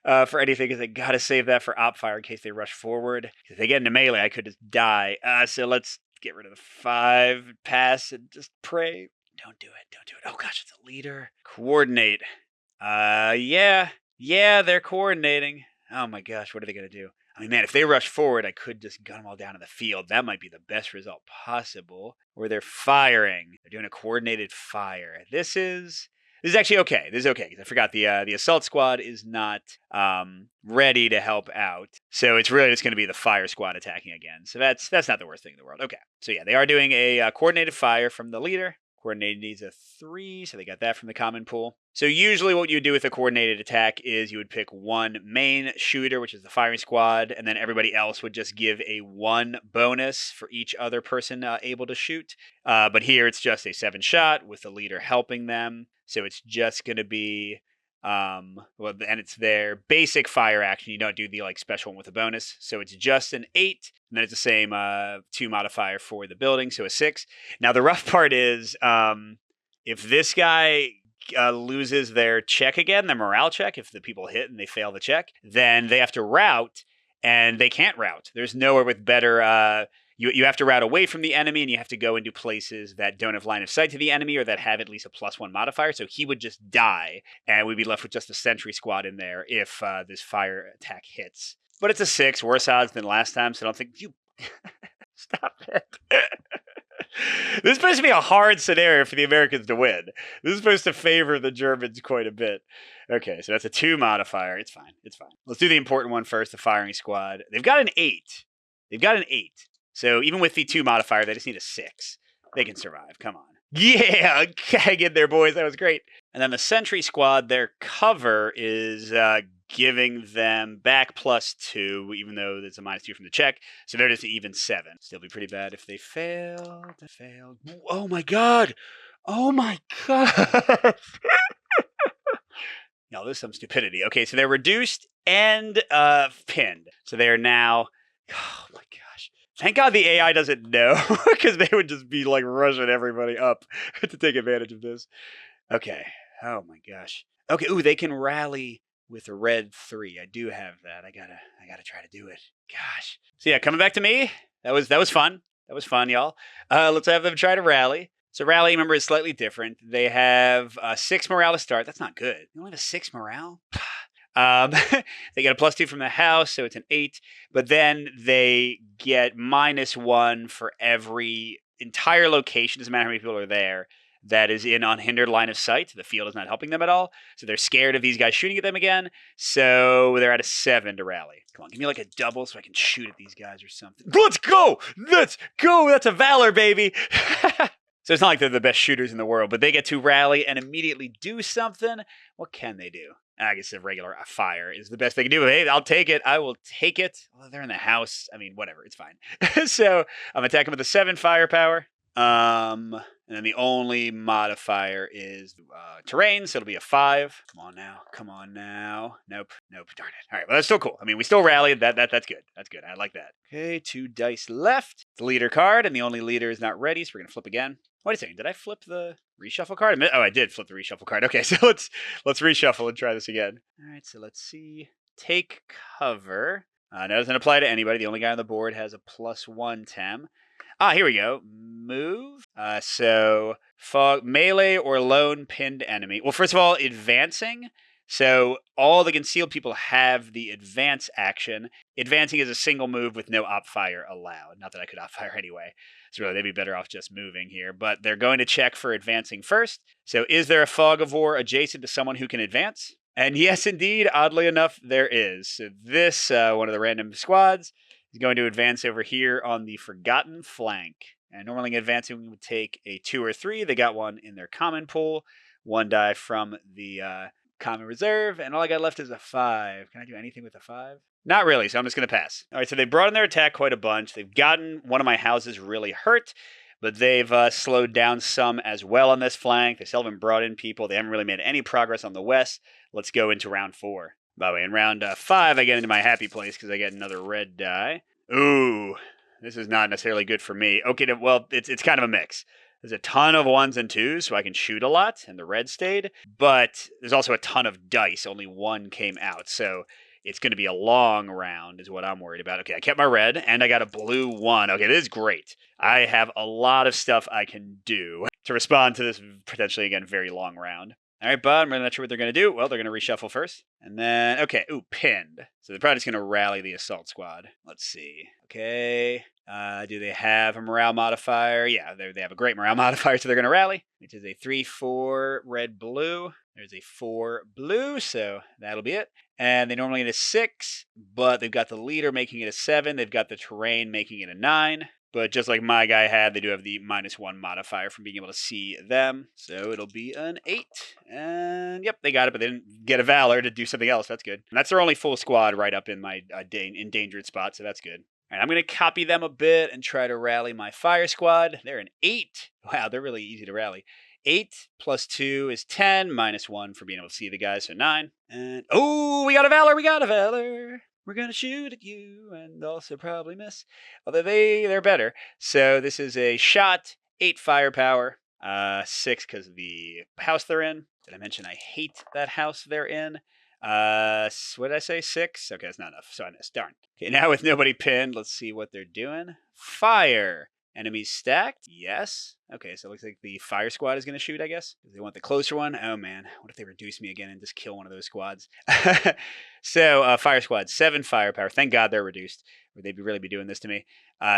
for anything because I got to save that for op fire in case they rush forward. If they get into melee, I could just die. So let's get rid of the 5, pass, and just pray. Don't do it. Oh gosh, it's a leader. Coordinate. Yeah, they're coordinating. Oh my gosh, what are they going to do? I mean, man, if they rush forward, I could just gun them all down in the field. That might be the best result possible. Or they're firing. They're doing a coordinated fire. This is This is actually okay. This is okay, because I forgot the assault squad is not ready to help out. So it's really just going to be the fire squad attacking again. So that's not the worst thing in the world. Okay. So yeah, they are doing a coordinated fire from the leader. Coordinated needs a 3, so they got that from the common pool. So usually what you would do with a coordinated attack is you would pick one main shooter, which is the firing squad, and then everybody else would just give a 1 bonus for each other person able to shoot. But here it's just a 7 shot with the leader helping them. So it's just going to be and it's their basic fire action. You don't do the like special one with a bonus. So it's just an 8, and then it's the same 2 modifier for the building, so a 6. Now the rough part is if this guy loses their check again, their morale check, if the people hit and they fail the check, then they have to route, and they can't route. There's nowhere with better you have to route away from the enemy, and you have to go into places that don't have line of sight to the enemy or that have at least a +1 modifier. So he would just die, and we'd be left with just a sentry squad in there if this fire attack hits. But it's a 6, worse odds than last time, so I don't think you... Stop it. This is supposed to be a hard scenario for the Americans to win. This is supposed to favor the Germans quite a bit. Okay, so that's a 2 modifier. It's fine. It's fine. Let's do the important one first, the firing squad. They've got an 8. They've got an 8. So even with the 2 modifier, they just need a 6. They can survive. Come on. Yeah, hang in there, boys. That was great. And then the sentry squad, their cover is giving them back +2, even though there's a -2 from the check. So they're just an even 7. Still be pretty bad if they fail. They failed. Oh my god. Oh my god. No, there's some stupidity. Okay, so they're reduced and pinned. So they are now... Oh my gosh. Thank God the AI doesn't know, because they would just be like rushing everybody up to take advantage of this. Okay. Oh my gosh. Okay. Ooh, they can rally with a red 3. I do have that. I gotta try to do it. Gosh. So yeah, coming back to me. That was fun. That was fun, y'all. Let's have them try to rally. So rally, remember, is slightly different. They have 6 morale to start. That's not good. You only have a 6 morale? They get a +2 from the house, so it's an 8. But then they get -1 for every entire location, doesn't matter how many people are there, that is in unhindered line of sight. The field is not helping them at all. So they're scared of these guys shooting at them again. So they're at a 7 to rally. Come on, give me like a double so I can shoot at these guys or something. Let's go! Let's go! That's a valor, baby! So it's not like they're the best shooters in the world, but they get to rally and immediately do something. What can they do? I guess a regular fire is the best they can do. But hey, I'll take it. I will take it. Well, they're in the house. I mean, whatever. It's fine. So I'm attacking with a 7 firepower. And then the only modifier is terrain, so it'll be a 5. Come on now. Come on now. Nope. Nope. Darn it. All right. Well, that's still cool. I mean, we still rallied. That's good. That's good. I like that. Okay, 2 dice left. The leader card, and the only leader is not ready, so we're gonna flip again. Wait a second. Did I flip the reshuffle card? Oh, I did flip the reshuffle card. Okay, so let's reshuffle and try this again. All right. So let's see. Take cover. That doesn't apply to anybody. The only guy on the board has a +1 tem. Here we go. Move. So fog, melee or lone pinned enemy. Well, first of all, advancing. So all the concealed people have the advance action. Advancing is a single move with no op fire allowed. Not that I could op fire anyway. So really, they'd be better off just moving here. But they're going to check for advancing first. So is there a fog of war adjacent to someone who can advance? And yes, indeed, oddly enough, there is. So this, one of the random squads, is going to advance over here on the forgotten flank. And normally advancing we would take a 2 or 3. They got one in their common pool. 1 die from the common reserve. And all I got left is a 5. Can I do anything with a 5? Not really, so I'm just going to pass. All right, so they brought in their attack quite a bunch. They've gotten one of my houses really hurt, but they've slowed down some as well on this flank. They still haven't brought in people. They haven't really made any progress on the west. Let's go into round 4. By the way, in round 5, I get into my happy place because I get another red die. Ooh, this is not necessarily good for me. Okay, well, it's kind of a mix. There's a ton of 1s and 2s, so I can shoot a lot, and the red stayed. But there's also a ton of dice. Only 1 came out, so it's going to be a long round is what I'm worried about. Okay, I kept my red, and I got a blue 1. Okay, this is great. I have a lot of stuff I can do to respond to this potentially, again, very long round. All right, bud, I'm really not sure what they're going to do. Well, they're going to reshuffle first. And then, okay, pinned. So they're probably just going to rally the assault squad. Let's see. Okay. Do they have a morale modifier? Yeah, they have a great morale modifier, so they're going to rally, which is a 3-4 red blue. There's a 4 blue, so that'll be it. And they normally get a 6, but they've got the leader making it a 7. They've got the terrain making it a 9. But just like my guy had, they do have the -1 modifier from being able to see them. So it'll be an 8. And yep, they got it, but they didn't get a Valor to do something else. That's good. And that's their only full squad right up in my endangered spot, so that's good. All right, I'm going to copy them a bit and try to rally my fire squad. They're an 8. Wow, they're really easy to rally. 8 plus 2 is 10, -1 for being able to see the guys, so 9. And oh, we got a Valor, we got a Valor. We're going to shoot at you and also probably miss. Although they're better. So this is a shot, 8 firepower, 6 because of the house they're in. Did I mention I hate that house they're in? What did I say? 6? Okay, that's not enough. So I missed. Darn. Okay, now with nobody pinned, let's see what they're doing. Fire. Enemies stacked? Yes. Okay, so it looks like the fire squad is going to shoot, I guess. They want the closer one. Oh, man. What if they reduce me again and just kill one of those squads? So, fire squad, 7 firepower. Thank God they're reduced. Or they'd really be doing this to me.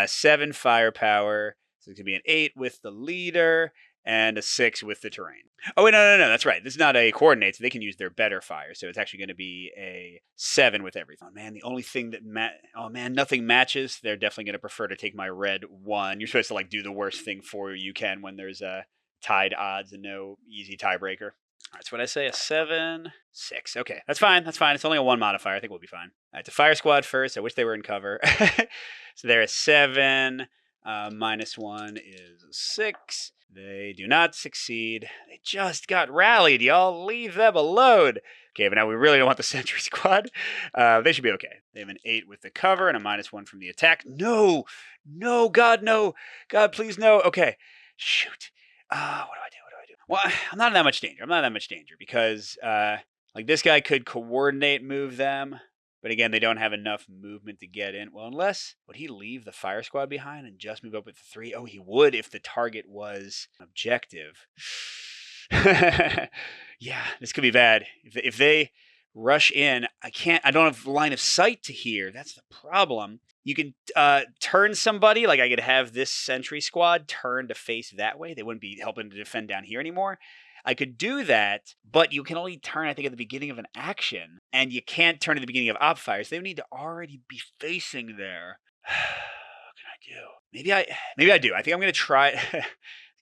7 firepower. So it's going to be an 8 with the leader and a 6 with the terrain. Oh, wait, no. That's right. This is not a coordinate, so they can use their better fire. So it's actually going to be a 7 with everything. Oh, man, the only thing that nothing matches. They're definitely going to prefer to take my red 1. You're supposed to, like, do the worst thing for you can when there's tied odds and no easy tiebreaker. All right, so what I say, a 7, 6. Okay, that's fine. It's only a 1 modifier. I think we'll be fine. All right, to fire squad first. I wish they were in cover. So they're a 7. -1 is 6. They do not succeed. They just got rallied, y'all. Leave them alone. Okay, but now we really don't want the sentry squad. They should be okay. They have an 8 with the cover and a -1 from the attack. No, God, no. God, please, no. Okay, shoot. What do I do? Well, I'm not in that much danger. Because, like, this guy could coordinate move them. But again, they don't have enough movement to get in. Well, would he leave the fire squad behind and just move up with the 3? Oh, he would if the target was objective. Yeah, this could be bad. If they rush in, I don't have line of sight to here. That's the problem. You can turn somebody, like I could have this sentry squad turn to face that way. They wouldn't be helping to defend down here anymore. I could do that, but you can only turn, I think, at the beginning of an action, and you can't turn at the beginning of op fire, so they would need to already be facing there. What can I do? Maybe I do. I think I'm going to try. It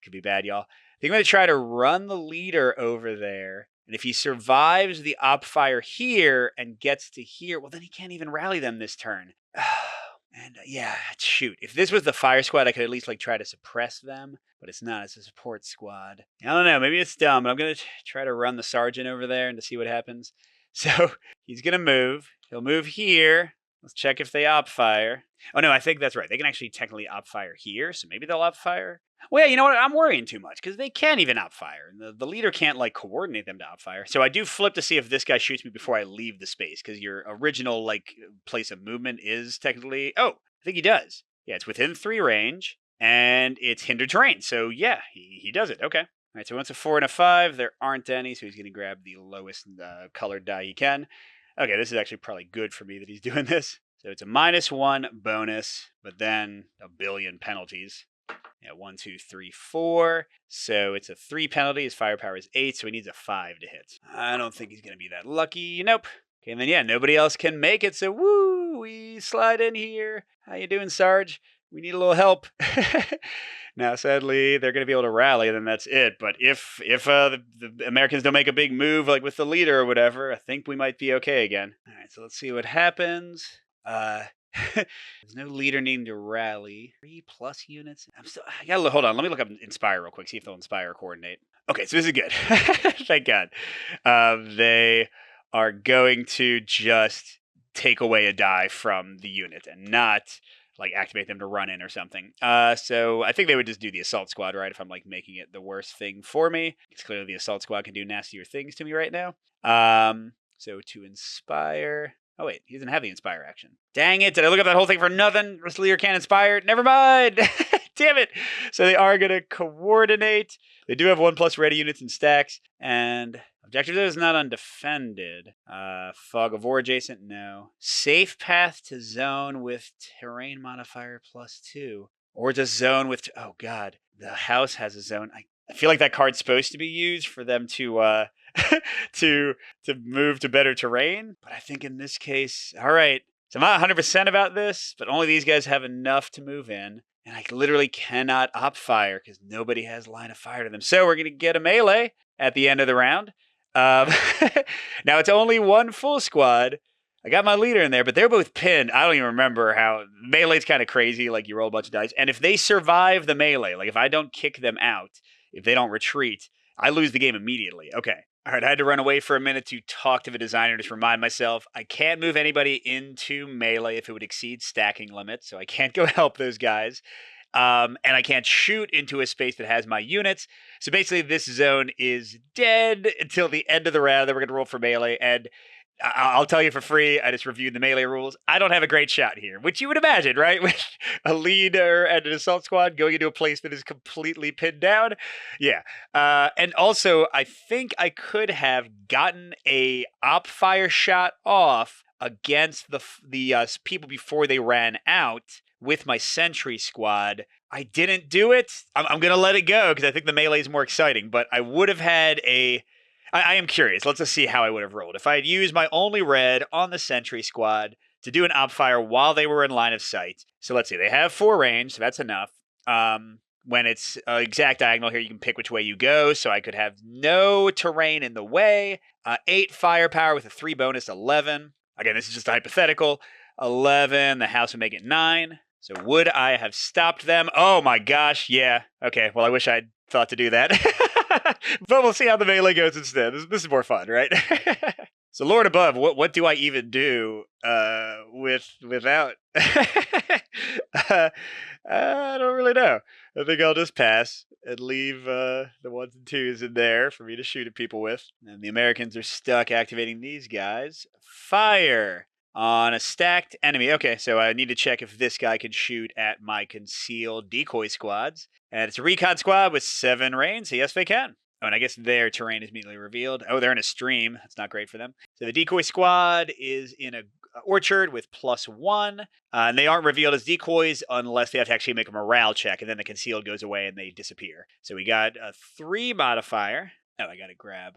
could be bad, y'all. I think I'm going to try to run the leader over there, and if he survives the op fire here and gets to here, well, then he can't even rally them this turn. And yeah, shoot. If this was the fire squad, I could at least like try to suppress them. But it's not. It's a support squad. I don't know. Maybe it's dumb. But I'm going to try to run the sergeant over there and to see what happens. So he's going to move. He'll move here. Let's check if they op fire. Oh, no, I think that's right. They can actually technically op fire here. So maybe they'll op fire. Well, yeah, you know what? I'm worrying too much because they can't even op fire. The leader can't like coordinate them to op fire. So I do flip to see if this guy shoots me before I leave the space because your original like place of movement is technically. Oh, I think he does. Yeah, it's within 3 range and it's hindered terrain. So yeah, he does it. Okay. All right. So once a 4 and a 5, there aren't any. So he's going to grab the lowest colored die he can. Okay, this is actually probably good for me that he's doing this. So it's a -1 bonus, but then a billion penalties. Yeah, 1, 2, 3, 4. So it's a 3 penalty. His firepower is 8, so he needs a 5 to hit. I don't think he's going to be that lucky. Nope. Okay, and then yeah, nobody else can make it. So woo, we slide in here. How you doing, Sarge? We need a little help. Now, sadly, they're going to be able to rally, and then that's it. But if the Americans don't make a big move, like with the leader or whatever, I think we might be okay again. All right, so let's see what happens. There's no leader needing to rally. 3+ units. Hold on. Let me look up Inspire real quick. See if they'll Inspire or coordinate. Okay, so this is good. Thank God. They are going to just take away a die from the unit and not like activate them to run in or something. So I think they would just do the assault squad, right? If I'm like making it the worst thing for me, because clearly the assault squad can do nastier things to me right now. So to Inspire. Oh, wait. He doesn't have the Inspire action. Dang it. Did I look up that whole thing for nothing? Leader can't Inspire. Never mind. Damn it. So they are going to coordinate. They do have 1+ ready units and stacks. And objective is not undefended. Fog of War adjacent, no. Safe path to zone with terrain modifier +2. Or just zone with... Oh, God. The house has a zone. I feel like that card's supposed to be used for them to to move to better terrain. But I think in this case, all right. So I'm not 100% about this, but only these guys have enough to move in. And I literally cannot op fire because nobody has line of fire to them. So we're going to get a melee at the end of the round. Now it's only one full squad. I got my leader in there, but they're both pinned. I don't even remember how. Melee's kind of crazy. Like you roll a bunch of dice. And if they survive the melee, like if I don't kick them out, if they don't retreat, I lose the game immediately. Okay. All right, I had to run away for a minute to talk to the designer, just remind myself I can't move anybody into melee if it would exceed stacking limits, so I can't go help those guys. And I can't shoot into a space that has my units. So basically, this zone is dead until the end of the round. Then we're going to roll for melee, and I'll tell you for free, I just reviewed the melee rules. I don't have a great shot here, which you would imagine, right? With a leader and an assault squad going into a place that is completely pinned down. Yeah. And also, I think I could have gotten a op fire shot off against the people before they ran out with my sentry squad. I didn't do it. I'm going to let it go because I think the melee is more exciting, but I would have had a... I am curious. Let's just see how I would have rolled. If I had used my only red on the sentry squad to do an op fire while they were in line of sight. So let's see. They have 4 range, so that's enough. When it's exact diagonal here, you can pick which way you go. So I could have no terrain in the way. 8 firepower with a 3 bonus, 11. Again, this is just a hypothetical. 11. The house would make it 9. So would I have stopped them? Oh my gosh, yeah. Okay, well, I wish I'd thought to do that. But we'll see how the melee goes instead. This is more fun, right? So Lord above, what do I even do without? I don't really know. I think I'll just pass and leave the 1s and 2s in there for me to shoot at people with. And the Americans are stuck activating these guys. Fire on a stacked enemy. Okay, so I need to check if this guy can shoot at my concealed decoy squads. And it's a recon squad with 7 range, so yes, they can. Oh, and I guess their terrain is immediately revealed. Oh, they're in a stream. That's not great for them. So the decoy squad is in a orchard with +1. And they aren't revealed as decoys unless they have to actually make a morale check, and then the concealed goes away and they disappear. So we got a 3 modifier. Oh, I got to grab...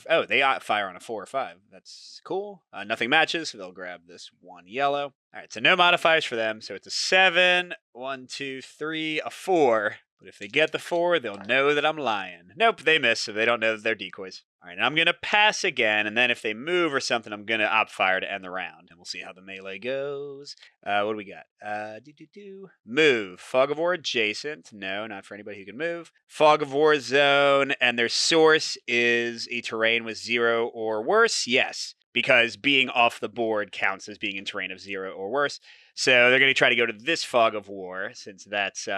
oh, they fire on a 4 or 5. That's cool. Nothing matches, so they'll grab this 1 yellow. All right, so no modifiers for them. So it's a 7, 1, 2, 3, a 4. But if they get the 4, they'll know that I'm lying. Nope, they miss, so they don't know that they're decoys. All right, and I'm going to pass again, and then if they move or something, I'm going to op fire to end the round. And we'll see how the melee goes. What do we got? Move. Fog of War adjacent. No, not for anybody who can move. Fog of War zone, and their source is a terrain with 0 or worse. Yes, because being off the board counts as being in terrain of 0 or worse. So they're going to try to go to this Fog of War, since that's...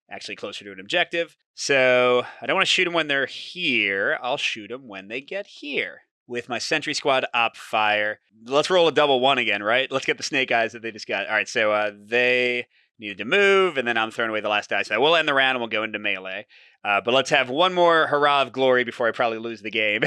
actually closer to an objective. So I don't want to shoot them when they're here. I'll shoot them when they get here. With my sentry squad op fire. Let's roll a double 1 again, right? Let's get the snake eyes that they just got. All right, so they needed to move, and then I'm throwing away the last die. So we'll end the round and we'll go into melee. But let's have one more hurrah of glory before I probably lose the game.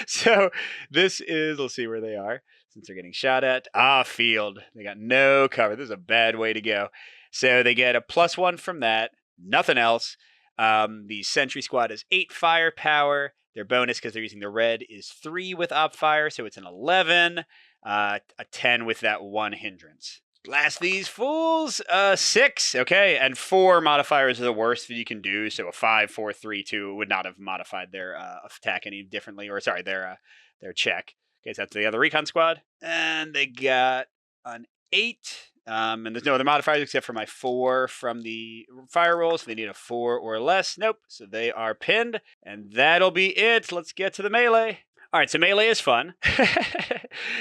So this is, let's see where they are, since they're getting shot at. Field. They got no cover. This is a bad way to go. So they get a +1 from that. Nothing else. The sentry squad is 8 firepower. Their bonus, because they're using the red, is 3 with op fire. So it's an 11. A 10 with that 1 hindrance. Blast these fools. 6. Okay. And 4 modifiers are the worst that you can do. So a 5, 4, 3, 2 would not have modified their attack any differently. Or sorry, their check. Okay, so that's the other recon squad. And they got an 8. And there's no other modifiers except for my 4 from the fire roll. So they need a 4 or less. Nope. So they are pinned. And that'll be it. Let's get to the melee. All right, so melee is fun.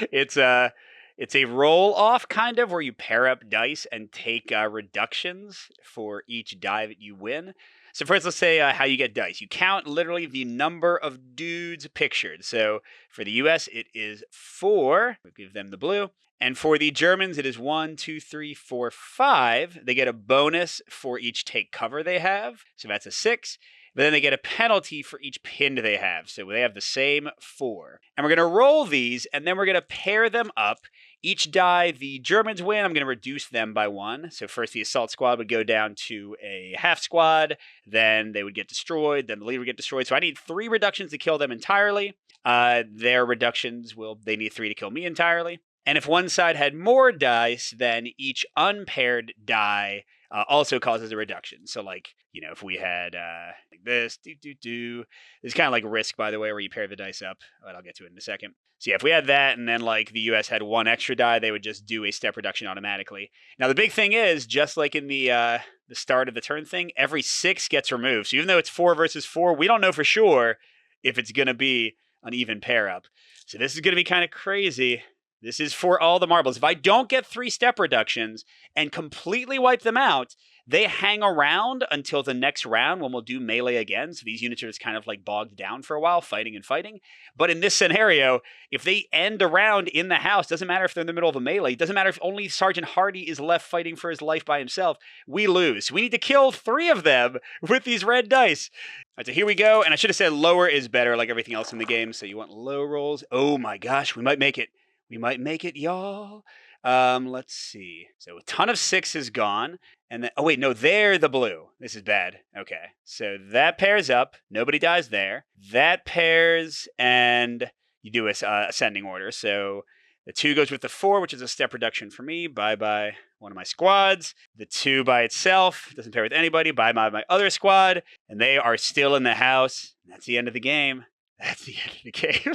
It's a roll-off kind of where you pair up dice and take reductions for each die that you win. So first, let's say how you get dice. You count literally the number of dudes pictured. So for the US, it is 4. We'll give them the blue. And for the Germans, it is 1, 2, 3, 4, 5. They get a bonus for each take cover they have. So that's a 6. But then they get a penalty for each pinned they have. So they have the same 4. And we're going to roll these, and then we're going to pair them up. Each die the Germans win, I'm going to reduce them by 1. So first the assault squad would go down to a half squad. Then they would get destroyed. Then the leader would get destroyed. So I need 3 reductions to kill them entirely. Their reductions they need 3 to kill me entirely. And if one side had more dice, then each unpaired die also causes a reduction. So like, if we had like this, this is kind of like Risk, by the way, where you pair the dice up. But I'll get to it in a second. So yeah, if we had that and then like the US had 1 extra die, they would just do a step reduction automatically. Now the big thing is, just like in the start of the turn thing, every 6 gets removed. So even though it's 4 versus 4, we don't know for sure if it's going to be an even pair up. So this is going to be kind of crazy. This is for all the marbles. If I don't get 3 step reductions and completely wipe them out, they hang around until the next round when we'll do melee again. So these units are just kind of like bogged down for a while, fighting and fighting. But in this scenario, if they end a round in the house, doesn't matter if they're in the middle of a melee, doesn't matter if only Sergeant Hardy is left fighting for his life by himself, we lose. We need to kill 3 of them with these red dice. All right, so here we go. And I should have said lower is better, like everything else in the game. So you want low rolls. Oh my gosh, we might make it. We might make it, y'all. Let's see. So a ton of 6 is gone. And then, oh wait, no, they're the blue. This is bad. Okay. So that pairs up. Nobody dies there. That pairs, and you do a ascending order. So the 2 goes with the 4, which is a step reduction for me. Bye-bye one of my squads. The 2 by itself doesn't pair with anybody. Bye-bye my other squad. And they are still in the house. That's the end of the game. That's the end of the game.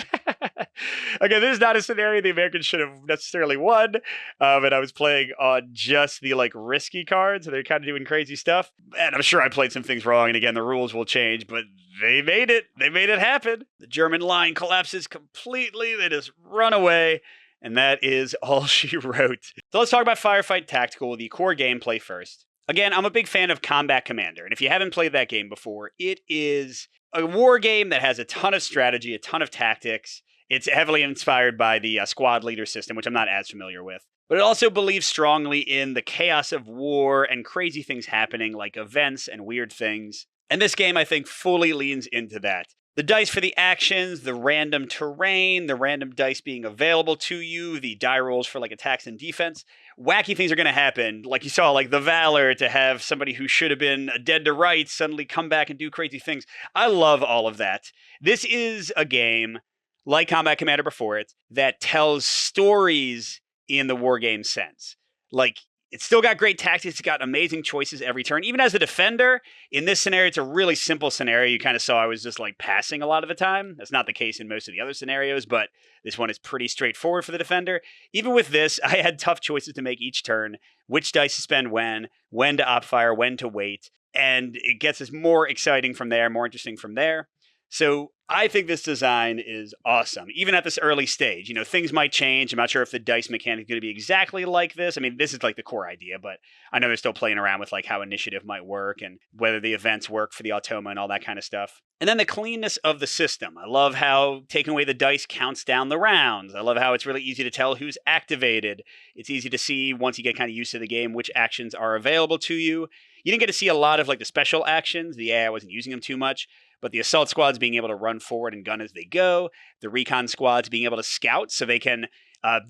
Okay, this is not a scenario the Americans should have necessarily won, but I was playing on just the risky cards, so they're kind of doing crazy stuff. And I'm sure I played some things wrong, and again, the rules will change, but they made it. They made it happen. The German line collapses completely. They just run away, and that is all she wrote. So let's talk about Firefight Tactical, the core gameplay first. Again, I'm a big fan of Combat Commander, and if you haven't played that game before, it is a war game that has a ton of strategy, a ton of tactics. It's heavily inspired by the squad leader system, which I'm not as familiar with. But it also believes strongly in the chaos of war and crazy things happening, like events and weird things. And this game, I think, fully leans into that. The dice for the actions, the random terrain, the random dice being available to you, the die rolls for attacks and defense. Wacky things are going to happen. Like you saw, the Valor, to have somebody who should have been dead to rights suddenly come back and do crazy things. I love all of that. This is a game, like Combat Commander before it, that tells stories in the war game sense. It's still got great tactics. It's got amazing choices every turn. Even as a defender, in this scenario, it's a really simple scenario. You kind of saw I was just passing a lot of the time. That's not the case in most of the other scenarios, but this one is pretty straightforward for the defender. Even with this, I had tough choices to make each turn. Which dice to spend when to op fire, when to wait. And it gets us more exciting from there, more interesting from there. So I think this design is awesome, even at this early stage. Things might change. I'm not sure if the dice mechanic is going to be exactly like this. I mean, this is the core idea, but I know they're still playing around with how initiative might work and whether the events work for the automa and all that kind of stuff. And then the cleanness of the system. I love how taking away the dice counts down the rounds. I love how it's really easy to tell who's activated. It's easy to see, once you get kind of used to the game, which actions are available to you. You didn't get to see a lot of the special actions. I wasn't using them too much. But the assault squads being able to run forward and gun as they go. The recon squads being able to scout so they can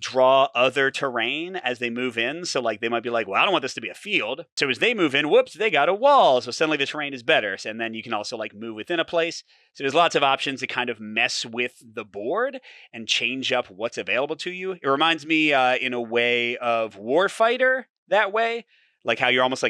draw other terrain as they move in. So they might be well, I don't want this to be a field. So as they move in, whoops, they got a wall. So suddenly the terrain is better. And then you can also move within a place. So there's lots of options to kind of mess with the board and change up what's available to you. It reminds me in a way of Warfighter that way. How you're almost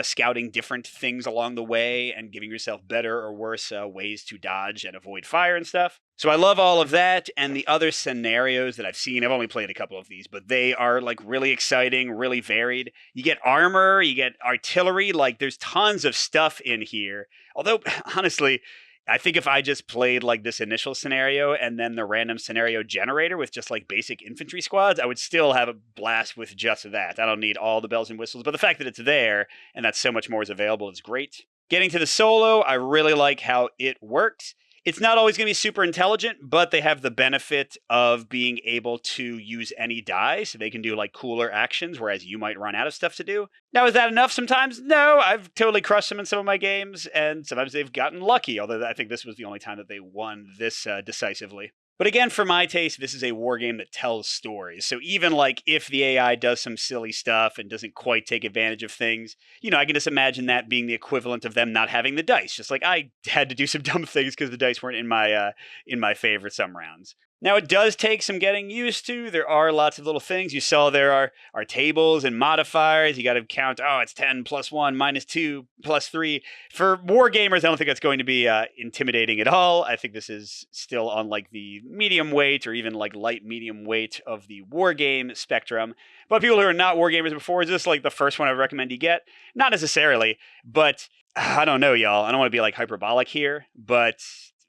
scouting different things along the way and giving yourself better or worse ways to dodge and avoid fire and stuff. So I love all of that and the other scenarios that I've seen. I've only played a couple of these, but they are really exciting, really varied. You get armor, you get artillery, there's tons of stuff in here. Although, honestly, I think if I just played this initial scenario and then the random scenario generator with just basic infantry squads, I would still have a blast with just that. I don't need all the bells and whistles, but the fact that it's there and that so much more is available is great. Getting to the solo, I really like how it works. It's not always going to be super intelligent, but they have the benefit of being able to use any die, so they can do like cooler actions, whereas you might run out of stuff to do. Now, is that enough sometimes? No, I've totally crushed them in some of my games, and sometimes they've gotten lucky, although I think this was the only time that they won this decisively. But again, for my taste, this is a war game that tells stories. So even like if the AI does some silly stuff and doesn't quite take advantage of things, I can just imagine that being the equivalent of them not having the dice. Just like I had to do some dumb things because the dice weren't in my favor some rounds. Now, it does take some getting used to. There are lots of little things. You saw there are tables and modifiers. You got to count, it's 10 plus 1 minus 2 plus 3. For war gamers, I don't think that's going to be intimidating at all. I think this is still on like the medium weight or even like light medium weight of the war game spectrum. But people who are not war gamers before, is this like the first one I recommend you get? Not necessarily, but I don't know, y'all. I don't want to be like hyperbolic here, but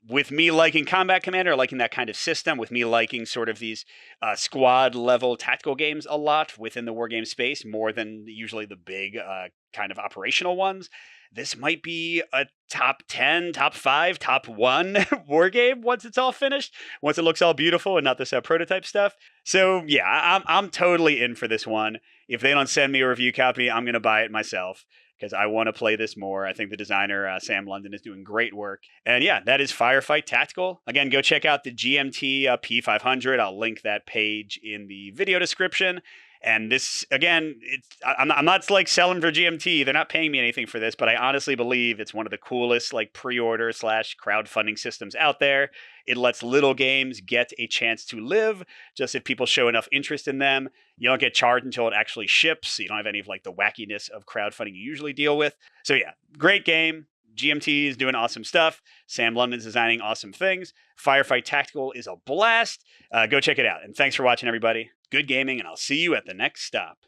with me liking Combat Commander, liking that kind of system, with me liking sort of these squad level tactical games a lot within the wargame space, more than usually the big kind of operational ones, this might be a top 10, top 5, top 1 war game once it's all finished, once it looks all beautiful and not this prototype stuff. So yeah, I'm totally in for this one. If they don't send me a review copy, I'm going to buy it myself, because I want to play this more. I think the designer, Sam London, is doing great work. And yeah, that is Firefight Tactical. Again, go check out the GMT P500. I'll link that page in the video description. And this, again, I'm not like selling for GMT. They're not paying me anything for this, but I honestly believe it's one of the coolest like pre-order / crowdfunding systems out there. It lets little games get a chance to live, just if people show enough interest in them. You don't get charged until it actually ships, so you don't have any of like the wackiness of crowdfunding you usually deal with. So yeah, great game. GMT is doing awesome stuff. Sam London's designing awesome things. Firefight Tactical is a blast. Go check it out. And thanks for watching, everybody. Good gaming, and I'll see you at the next stop.